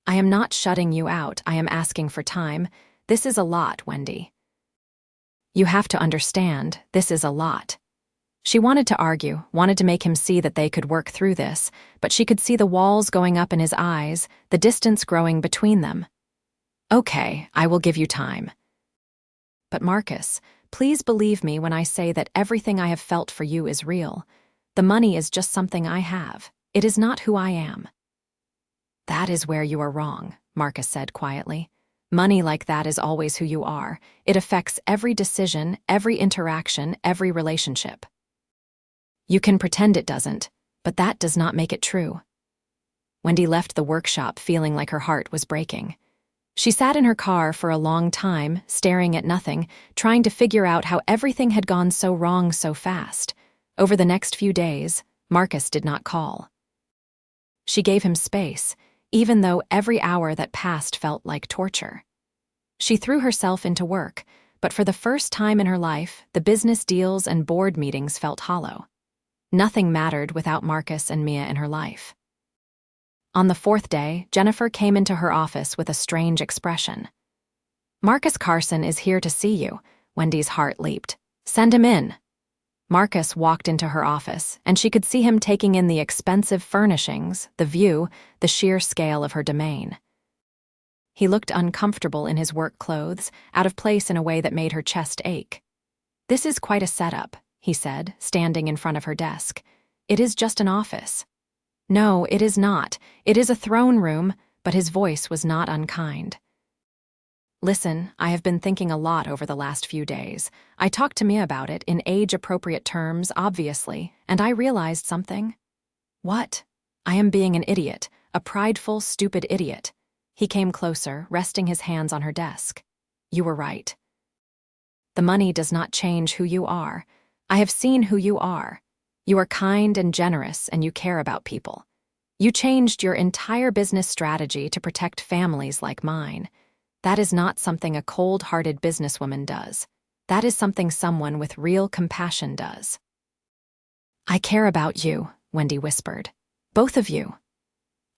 I am not shutting you out. I am asking for time. This is a lot, Wendy. You have to understand, this is a lot. She wanted to argue, wanted to make him see that they could work through this, but she could see the walls going up in his eyes, the distance growing between them. Okay, I will give you time. But Marcus, please believe me when I say that everything I have felt for you is real. The money is just something I have. It is not who I am. That is where you are wrong, Marcus said quietly. Money like that is always who you are. It affects every decision, every interaction, every relationship. You can pretend it doesn't, but that does not make it true. Wendy left the workshop feeling like her heart was breaking. She sat in her car for a long time, staring at nothing, trying to figure out how everything had gone so wrong so fast. Over the next few days, Marcus did not call. She gave him space, even though every hour that passed felt like torture. She threw herself into work, but for the first time in her life, the business deals and board meetings felt hollow. Nothing mattered without Marcus and Mia in her life. On the 4th day, Jennifer came into her office with a strange expression. Marcus Carson is here to see you. Wendy's heart leaped. Send him in. Marcus walked into her office, and she could see him taking in the expensive furnishings, the view, the sheer scale of her domain. He looked uncomfortable in his work clothes, out of place in a way that made her chest ache. This is quite a setup, he said, standing in front of her desk. It is just an office. No, it is not. It is a throne room, but his voice was not unkind. Listen, I have been thinking a lot over the last few days. I talked to Mia about it in age-appropriate terms, obviously, and I realized something. What? I am being an idiot, a prideful, stupid idiot. He came closer, resting his hands on her desk. You were right. The money does not change who you are. I have seen who you are. You are kind and generous, and you care about people. You changed your entire business strategy to protect families like mine. That is not something a cold-hearted businesswoman does. That is something someone with real compassion does. I care about you, Wendy whispered. Both of you.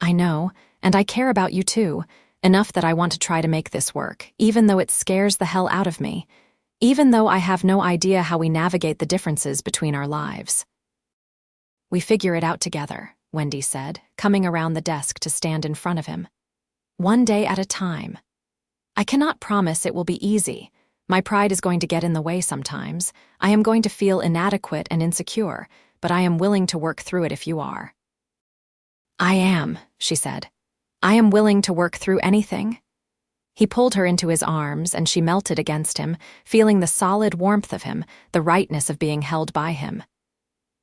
I know, and I care about you too, enough that I want to try to make this work, even though it scares the hell out of me, even though I have no idea how we navigate the differences between our lives. We figure it out together, Wendy said, coming around the desk to stand in front of him. One day at a time. I cannot promise it will be easy. My pride is going to get in the way sometimes. I am going to feel inadequate and insecure, but I am willing to work through it if you are. I am, she said. I am willing to work through anything. He pulled her into his arms, and she melted against him, feeling the solid warmth of him, the rightness of being held by him.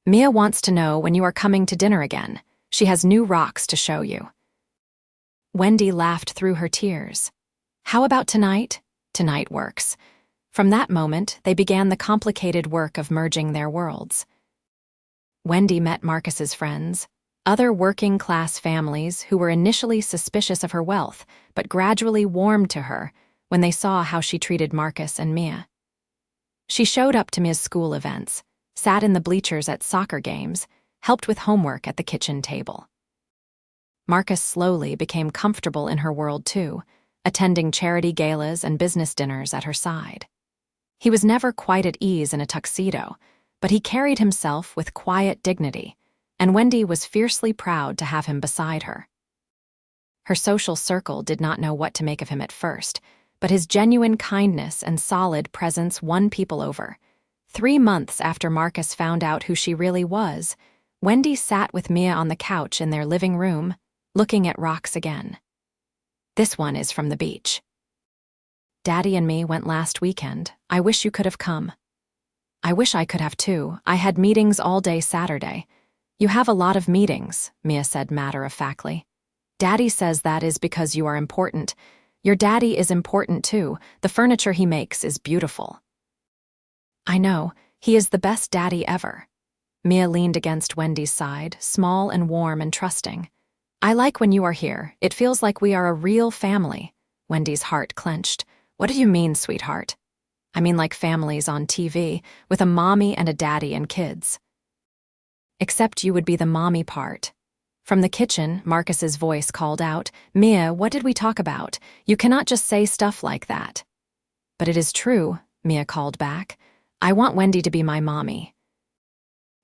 Mia wants to know when you are coming to dinner again. She has new rocks to show you. Wendy laughed through her tears. How about tonight? Tonight works. From that moment, they began the complicated work of merging their worlds. Wendy met Marcus's friends, other working-class families who were initially suspicious of her wealth, but gradually warmed to her when they saw how she treated Marcus and Mia. She showed up to Mia's school events, sat in the bleachers at soccer games, helped with homework at the kitchen table. Marcus slowly became comfortable in her world too, attending charity galas and business dinners at her side. He was never quite at ease in a tuxedo, but he carried himself with quiet dignity, and Wendy was fiercely proud to have him beside her. Her social circle did not know what to make of him at first, but his genuine kindness and solid presence won people over. 3 months after Marcus found out who she really was, Wendy sat with Mia on the couch in their living room, looking at rocks again. This one is from the beach. Daddy and me went last weekend. I wish you could have come. I wish I could have too. I had meetings all day Saturday. You have a lot of meetings, Mia said matter-of-factly. Daddy says that is because you are important. Your daddy is important too. The furniture he makes is beautiful. I know. He is the best daddy ever. Mia leaned against Wendy's side, small and warm and trusting. I like when you are here. It feels like we are a real family. Wendy's heart clenched. What do you mean, sweetheart? I mean like families on TV, with a mommy and a daddy and kids. Except you would be the mommy part. From the kitchen, Marcus's voice called out, Mia, what did we talk about? You cannot just say stuff like that. But it is true, Mia called back. I want Wendy to be my mommy.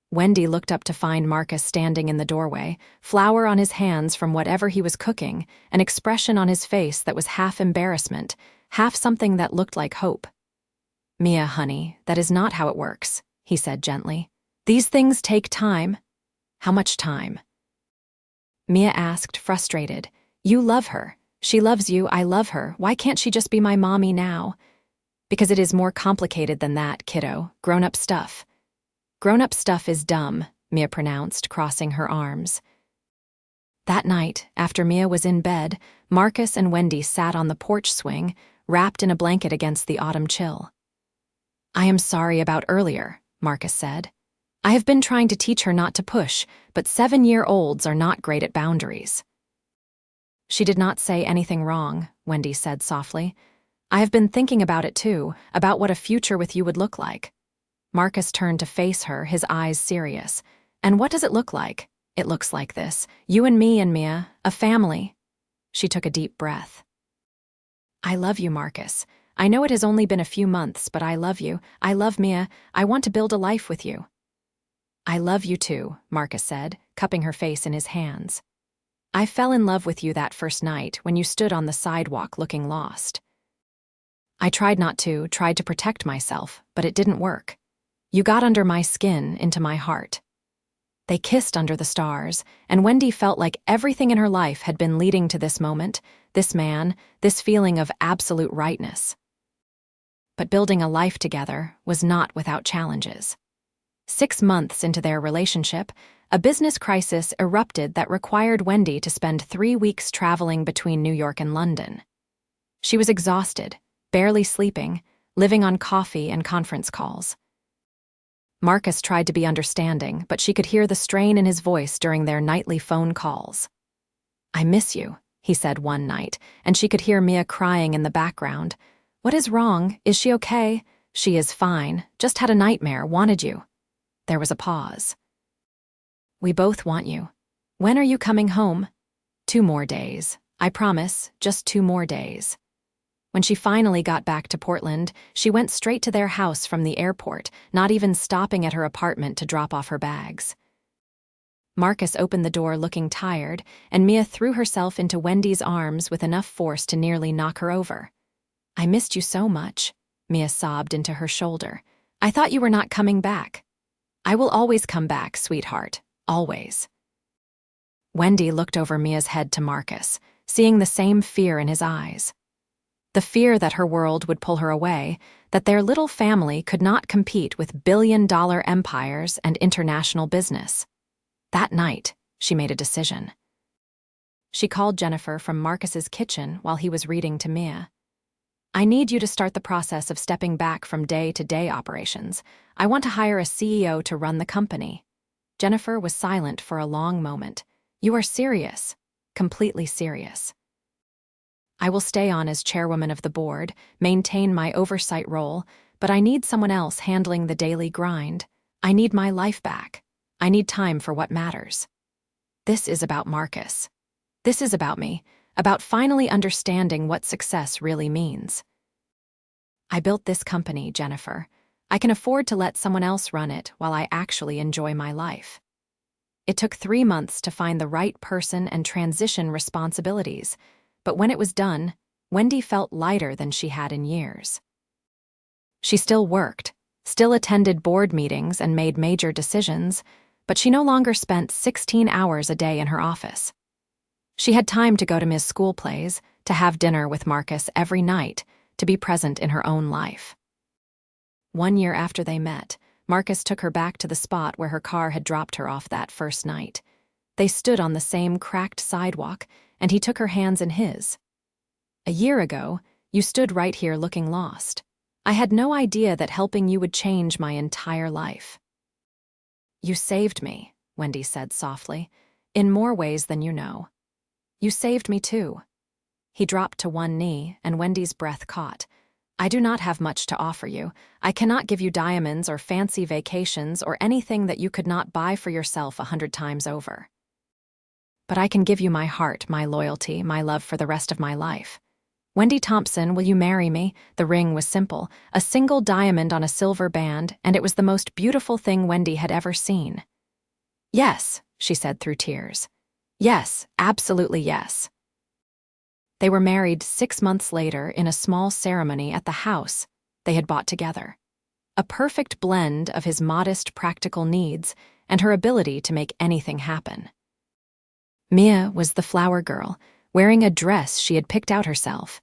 Wendy looked up to find Marcus standing in the doorway, flour on his hands from whatever he was cooking, an expression on his face that was half embarrassment, half something that looked like hope. Mia, honey, that is not how it works, he said gently. These things take time. How much time? Mia asked, frustrated. You love her. She loves you, I love her. Why can't she just be my mommy now? Because it is more complicated than that, kiddo. Grown-up stuff. Grown-up stuff is dumb, Mia pronounced, crossing her arms. That night, after Mia was in bed, Marcus and Wendy sat on the porch swing, wrapped in a blanket against the autumn chill. I am sorry about earlier, Marcus said. I have been trying to teach her not to push, but 7-year-olds are not great at boundaries. She did not say anything wrong, Wendy said softly. I have been thinking about it too, about what a future with you would look like. Marcus turned to face her, his eyes serious. And what does it look like? It looks like this. You and me and Mia, a family. She took a deep breath. I love you, Marcus. I know it has only been a few months, but I love you. I love Mia. I want to build a life with you. I love you too, Marcus said, cupping her face in his hands. I fell in love with you that first night when you stood on the sidewalk looking lost. I tried to protect myself, but it didn't work. You got under my skin, into my heart. They kissed under the stars, and Wendy felt like everything in her life had been leading to this moment, this man, this feeling of absolute rightness. But building a life together was not without challenges. 6 months into their relationship, a business crisis erupted that required Wendy to spend 3 weeks traveling between New York and London. She was exhausted, barely sleeping, living on coffee and conference calls. Marcus tried to be understanding, but she could hear the strain in his voice during their nightly phone calls. I miss you, he said one night, and she could hear Mia crying in the background. What is wrong? Is she okay? She is fine, just had a nightmare, wanted you. There was a pause. We both want you. When are you coming home? 2 more days. I promise, just 2 more days. When she finally got back to Portland, she went straight to their house from the airport, not even stopping at her apartment to drop off her bags. Marcus opened the door looking tired, and Mia threw herself into Wendy's arms with enough force to nearly knock her over. I missed you so much, Mia sobbed into her shoulder. I thought you were not coming back. I will always come back, sweetheart, always. Wendy looked over Mia's head to Marcus, seeing the same fear in his eyes. The fear that her world would pull her away, that their little family could not compete with billion-dollar empires and international business. That night, she made a decision. She called Jennifer from Marcus's kitchen while he was reading to Mia. "I need you to start the process of stepping back from day-to-day operations. I want to hire a CEO to run the company." Jennifer was silent for a long moment. "You are serious?" "Completely serious." "I will stay on as chairwoman of the board, maintain my oversight role, but I need someone else handling the daily grind. I need my life back. I need time for what matters. This is about Marcus. This is about me, about finally understanding what success really means. I built this company, Jennifer. I can afford to let someone else run it while I actually enjoy my life." It took 3 months to find the right person and transition responsibilities, but when it was done, Wendy felt lighter than she had in years. She still worked, still attended board meetings and made major decisions, but she no longer spent 16 hours a day in her office. She had time to go to Ms. School plays, to have dinner with Marcus every night, to be present in her own life. 1 year after they met, Marcus took her back to the spot where her car had dropped her off that first night. They stood on the same cracked sidewalk, and he took her hands in his. "A year ago, you stood right here looking lost. I had no idea that helping you would change my entire life." "You saved me," Wendy said softly, "in more ways than you know. You saved me too." He dropped to one knee, and Wendy's breath caught. "I do not have much to offer you. I cannot give you diamonds or fancy vacations or anything that you could not buy for yourself 100 times over. But I can give you my heart, my loyalty, my love for the rest of my life. Wendy Thompson, will you marry me?" The ring was simple, a single diamond on a silver band, and it was the most beautiful thing Wendy had ever seen. "Yes," she said through tears. "Yes, absolutely yes." They were married 6 months later in a small ceremony at the house they had bought together. A perfect blend of his modest practical needs and her ability to make anything happen. Mia was the flower girl, wearing a dress she had picked out herself,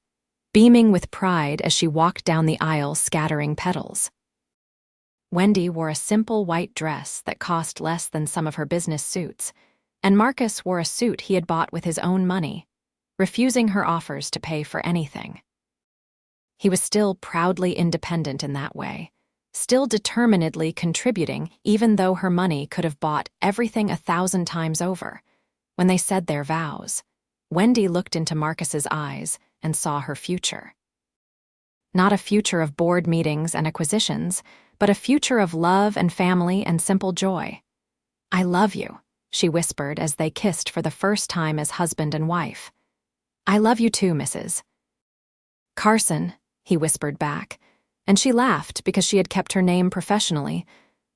beaming with pride as she walked down the aisle scattering petals. Wendy wore a simple white dress that cost less than some of her business suits, and Marcus wore a suit he had bought with his own money, refusing her offers to pay for anything. He was still proudly independent in that way, still determinedly contributing even though her money could have bought everything 1,000 times over. When they said their vows, Wendy looked into Marcus's eyes and saw her future. Not a future of board meetings and acquisitions, but a future of love and family and simple joy. "I love you," she whispered as they kissed for the first time as husband and wife. "I love you too, Mrs. Carson," he whispered back, and she laughed because she had kept her name professionally,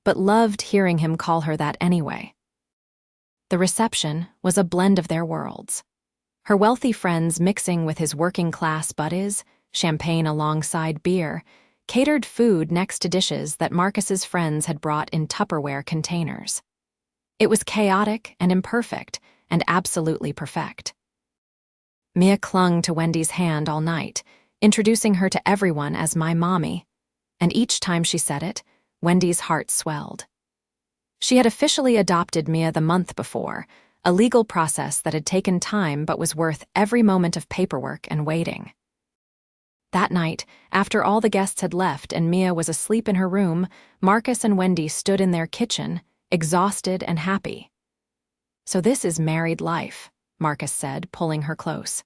but loved hearing him call her that anyway. The reception was a blend of their worlds. Her wealthy friends mixing with his working-class buddies, champagne alongside beer, catered food next to dishes that Marcus's friends had brought in Tupperware containers. It was chaotic and imperfect, and absolutely perfect. Mia clung to Wendy's hand all night, introducing her to everyone as "my mommy," and each time she said it, Wendy's heart swelled. She had officially adopted Mia the month before, a legal process that had taken time but was worth every moment of paperwork and waiting. That night, after all the guests had left and Mia was asleep in her room, Marcus and Wendy stood in their kitchen, exhausted and happy. "So this is married life," Marcus said, pulling her close.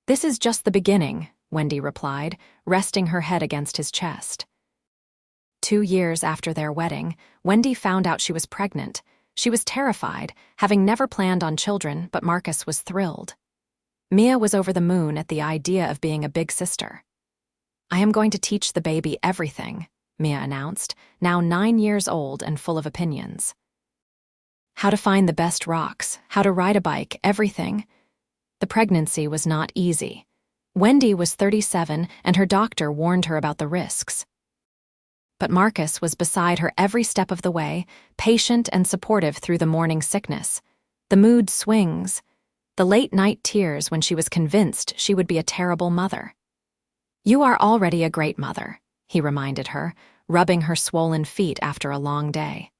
"This is just the beginning," Wendy replied, resting her head against his chest. 2 years after their wedding, Wendy found out she was pregnant. She was terrified, having never planned on children, but Marcus was thrilled. Mia was over the moon at the idea of being a big sister. "I am going to teach the baby everything," Mia announced, now 9 years old and full of opinions. How to find the best rocks, how to ride a bike, everything. The pregnancy was not easy. Wendy was 37 and her doctor warned her about the risks. But Marcus was beside her every step of the way, patient and supportive through the morning sickness, the mood swings, the late-night tears when she was convinced she would be a terrible mother. You are already a great mother, he reminded her, rubbing her swollen feet after a long day.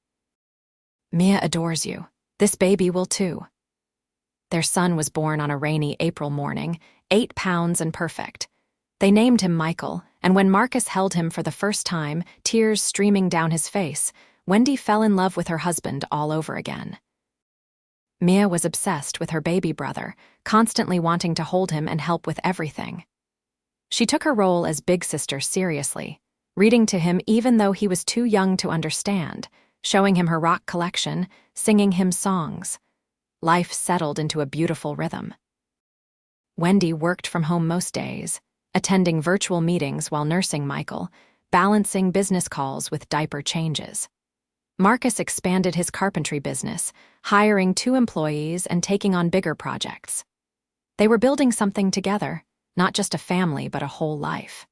Mia adores you. This baby will too. Their son was born on a rainy April morning, 8 pounds and perfect. They named him Michael, and when Marcus held him for the first time, tears streaming down his face, Wendy fell in love with her husband all over again. Mia was obsessed with her baby brother, constantly wanting to hold him and help with everything. She took her role as big sister seriously, reading to him even though he was too young to understand, showing him her rock collection, singing him songs. Life settled into a beautiful rhythm. Wendy worked from home most days, attending virtual meetings while nursing Michael, balancing business calls with diaper changes. Marcus expanded his carpentry business, hiring 2 employees and taking on bigger projects. They were building something together, not just a family but a whole life.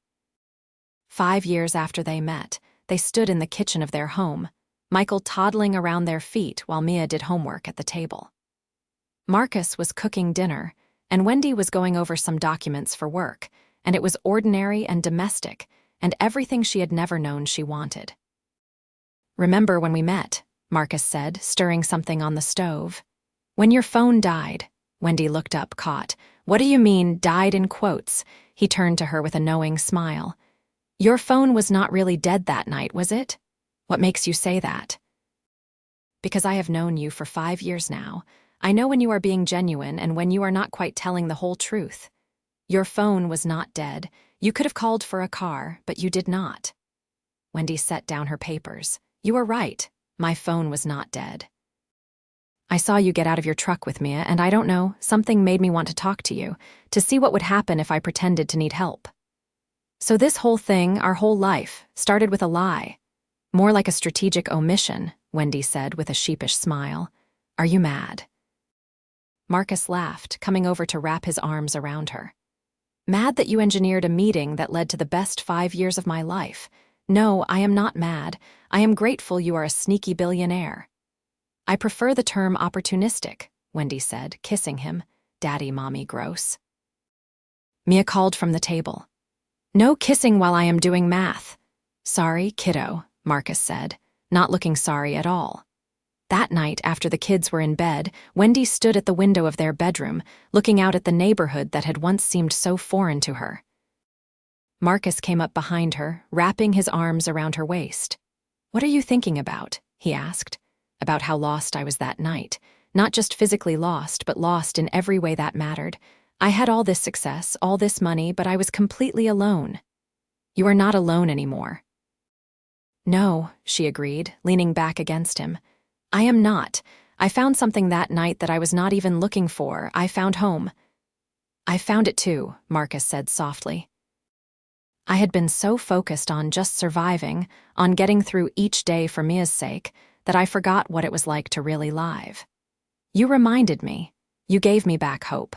5 years after they met, they stood in the kitchen of their home, Michael toddling around their feet while Mia did homework at the table. Marcus was cooking dinner, and Wendy was going over some documents for work, and it was ordinary and domestic, and everything she had never known she wanted. Remember when we met, Marcus said, stirring something on the stove. When your phone died. Wendy looked up, caught. What do you mean, died in quotes? He turned to her with a knowing smile. Your phone was not really dead that night, was it? What makes you say that? Because I have known you for 5 years now. I know when you are being genuine and when you are not quite telling the whole truth. Your phone was not dead. You could have called for a car, but you did not. Wendy set down her papers. You are right. My phone was not dead. I saw you get out of your truck with Mia, and I don't know, something made me want to talk to you, to see what would happen if I pretended to need help. So this whole thing, our whole life, started with a lie. More like a strategic omission, Wendy said with a sheepish smile. Are you mad? Marcus laughed, coming over to wrap his arms around her. Mad that you engineered a meeting that led to the best 5 years of my life. No, I am not mad. I am grateful you are a sneaky billionaire. I prefer the term opportunistic, Wendy said, kissing him. Daddy, mommy, gross. Mia called from the table. No kissing while I am doing math. Sorry, kiddo, Marcus said, not looking sorry at all. That night, after the kids were in bed, Wendy stood at the window of their bedroom, looking out at the neighborhood that had once seemed so foreign to her. Marcus came up behind her, wrapping his arms around her waist. What are you thinking about? He asked. About how lost I was that night. Not just physically lost, but lost in every way that mattered. I had all this success, all this money, but I was completely alone. You are not alone anymore. No, she agreed, leaning back against him. I am not. I found something that night that I was not even looking for. I found home. I found it too, Marcus said softly. I had been so focused on just surviving, on getting through each day for Mia's sake, that I forgot what it was like to really live. You reminded me. You gave me back hope.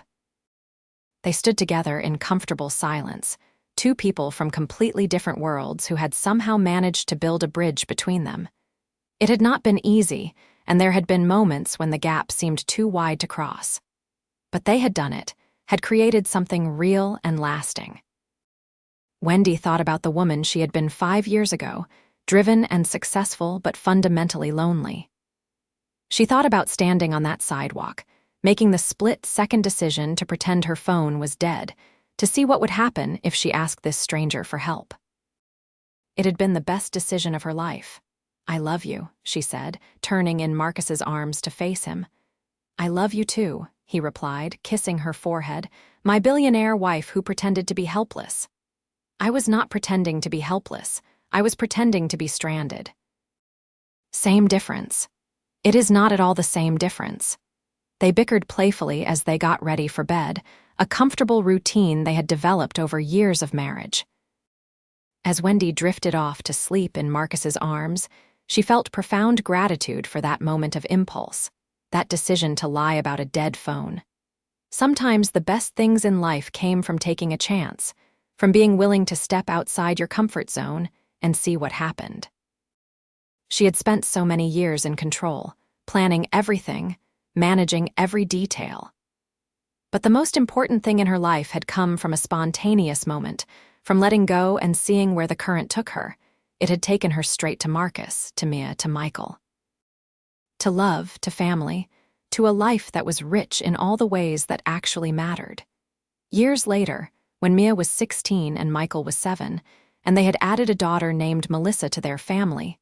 They stood together in comfortable silence, 2 people from completely different worlds who had somehow managed to build a bridge between them. It had not been easy, and there had been moments when the gap seemed too wide to cross. But they had done it, had created something real and lasting. Wendy thought about the woman she had been 5 years ago, driven and successful but fundamentally lonely. She thought about standing on that sidewalk, making the split-second decision to pretend her phone was dead, to see what would happen if she asked this stranger for help. It had been the best decision of her life. I love you, she said, turning in Marcus's arms to face him. I love you too, he replied, kissing her forehead, my billionaire wife who pretended to be helpless. I was not pretending to be helpless. I was pretending to be stranded. Same difference. It is not at all the same difference. They bickered playfully as they got ready for bed, a comfortable routine they had developed over years of marriage. As Wendy drifted off to sleep in Marcus's arms, she felt profound gratitude for that moment of impulse, that decision to lie about a dead phone. Sometimes the best things in life came from taking a chance, from being willing to step outside your comfort zone and see what happened. She had spent so many years in control, planning everything, managing every detail. But the most important thing in her life had come from a spontaneous moment, From letting go and seeing where the current took her, it had taken her straight to Marcus, to Mia, to Michael. To love, to family, to a life that was rich in all the ways that actually mattered. Years later, when Mia was 16 and Michael was 7, and they had added a daughter named Melissa to their family,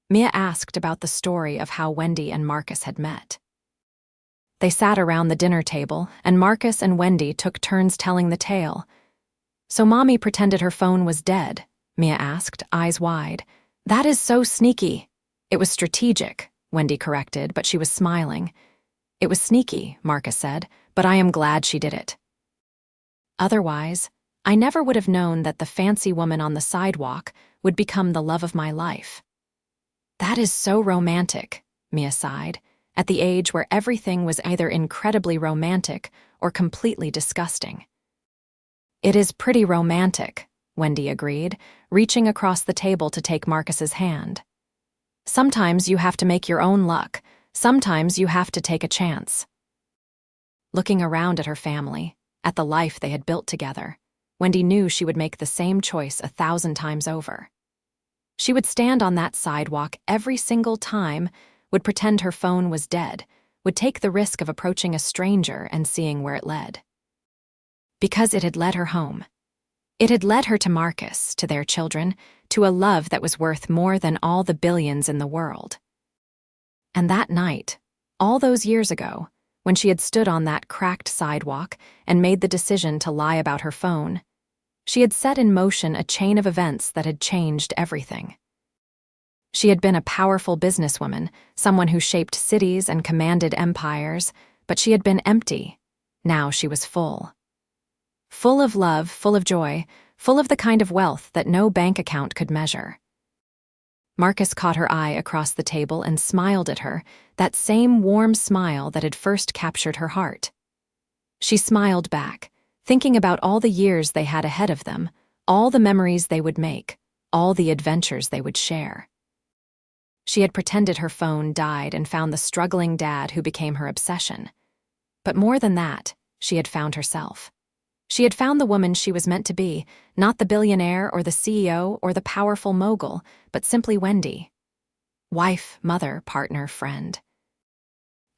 Mia asked about the story of how Wendy and Marcus had met. They sat around the dinner table, and Marcus and Wendy took turns telling the tale. "So Mommy pretended her phone was dead?" Mia asked, eyes wide. "That is so sneaky." "It was strategic," Wendy corrected, but she was smiling. "It was sneaky," Marcus said, "but I am glad she did it. Otherwise, I never would have known that the fancy woman on the sidewalk would become the love of my life." "That is so romantic," Mia sighed, at the age where everything was either incredibly romantic or completely disgusting. "It is pretty romantic," Wendy agreed, reaching across the table to take Marcus's hand. "Sometimes you have to make your own luck. Sometimes you have to take a chance." Looking around at her family, at the life they had built together, Wendy knew she would make the same choice 1,000 times over. She would stand on that sidewalk every single time, would pretend her phone was dead, would take the risk of approaching a stranger and seeing where it led. Because it had led her home. It had led her to Marcus, to their children, to a love that was worth more than all the billions in the world. And that night, all those years ago, when she had stood on that cracked sidewalk and made the decision to lie about her phone, she had set in motion a chain of events that had changed everything. She had been a powerful businesswoman, someone who shaped cities and commanded empires, but she had been empty. Now she was full. Full of love, full of joy, full of the kind of wealth that no bank account could measure. Marcus caught her eye across the table and smiled at her, that same warm smile that had first captured her heart. She smiled back, thinking about all the years they had ahead of them, all the memories they would make, all the adventures they would share. She had pretended her phone died and found the struggling dad who became her obsession. But more than that, she had found herself. She had found the woman she was meant to be, not the billionaire or the CEO or the powerful mogul, but simply Wendy. Wife, mother, partner, friend.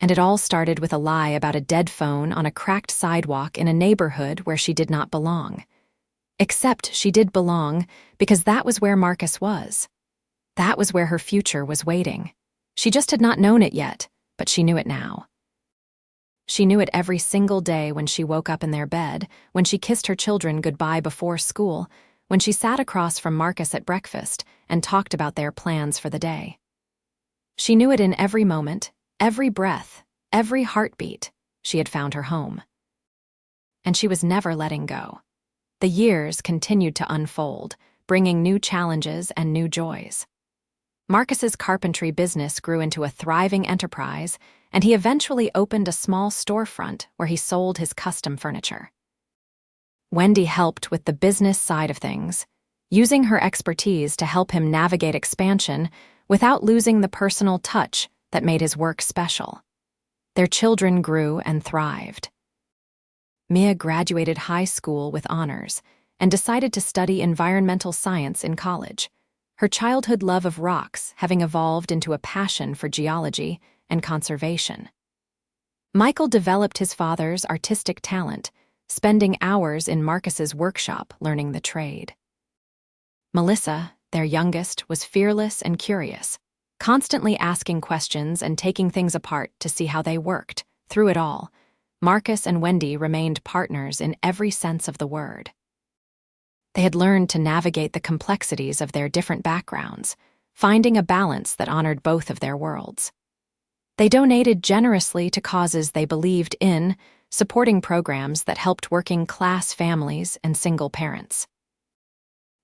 And it all started with a lie about a dead phone on a cracked sidewalk in a neighborhood where she did not belong. Except she did belong, because that was where Marcus was. That was where her future was waiting. She just had not known it yet, but she knew it now. She knew it every single day when she woke up in their bed, when she kissed her children goodbye before school, when she sat across from Marcus at breakfast and talked about their plans for the day. She knew it in every moment, every breath, every heartbeat. She had found her home. And she was never letting go. The years continued to unfold, bringing new challenges and new joys. Marcus's carpentry business grew into a thriving enterprise, and he eventually opened a small storefront where he sold his custom furniture. Wendy helped with the business side of things, using her expertise to help him navigate expansion without losing the personal touch that made his work special. Their children grew and thrived. Mia graduated high school with honors and decided to study environmental science in college, her childhood love of rocks having evolved into a passion for geology and conservation. Michael developed his father's artistic talent, spending hours in Marcus's workshop learning the trade. Melissa, their youngest, was fearless and curious, constantly asking questions and taking things apart to see how they worked. Through it all, Marcus and Wendy remained partners in every sense of the word. They had learned to navigate the complexities of their different backgrounds, finding a balance that honored both of their worlds. They donated generously to causes they believed in, supporting programs that helped working-class families and single parents.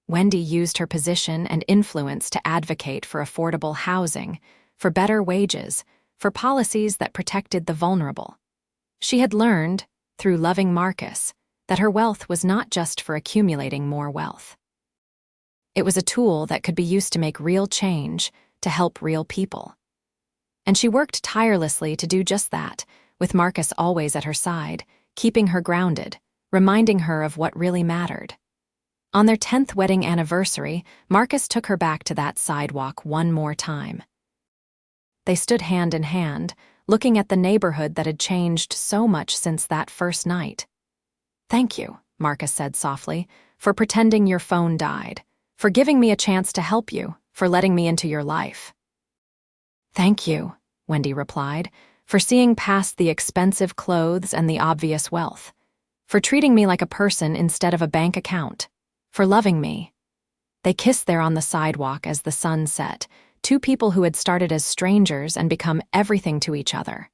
Wendy used her position and influence to advocate for affordable housing, for better wages, for policies that protected the vulnerable. She had learned, through loving Marcus, that her wealth was not just for accumulating more wealth. It was a tool that could be used to make real change, to help real people. And she worked tirelessly to do just that, with Marcus always at her side, keeping her grounded, reminding her of what really mattered. On their 10th wedding anniversary, Marcus took her back to that sidewalk one more time. They stood hand in hand, looking at the neighborhood that had changed so much since that first night. "Thank you," Marcus said softly, "for pretending your phone died, for giving me a chance to help you, for letting me into your life." "Thank you," Wendy replied, "for seeing past the expensive clothes and the obvious wealth, for treating me like a person instead of a bank account, for loving me." They kissed there on the sidewalk as the sun set, two people who had started as strangers and become everything to each other.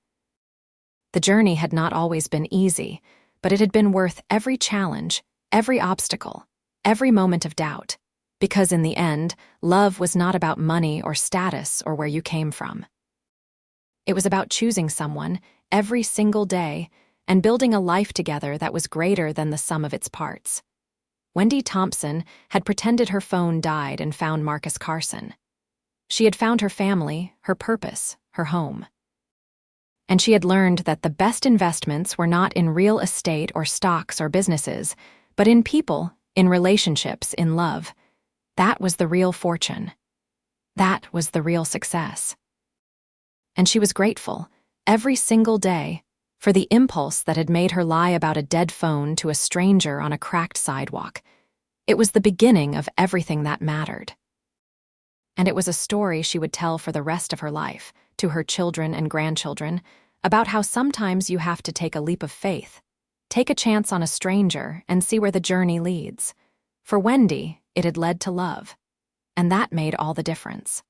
The journey had not always been easy, but it had been worth every challenge, every obstacle, every moment of doubt, because in the end, love was not about money or status or where you came from. It was about choosing someone every single day and building a life together that was greater than the sum of its parts. Wendy Thompson had pretended her phone died and found Marcus Carson. She had found her family, her purpose, her home. And she had learned that the best investments were not in real estate or stocks or businesses, but in people, in relationships, in love. That was the real fortune. That was the real success. And she was grateful, every single day, for the impulse that had made her lie about a dead phone to a stranger on a cracked sidewalk. It was the beginning of everything that mattered. And it was a story she would tell for the rest of her life, to her children and grandchildren, about how sometimes you have to take a leap of faith, take a chance on a stranger, and see where the journey leads. For Wendy, it had led to love. And that made all the difference.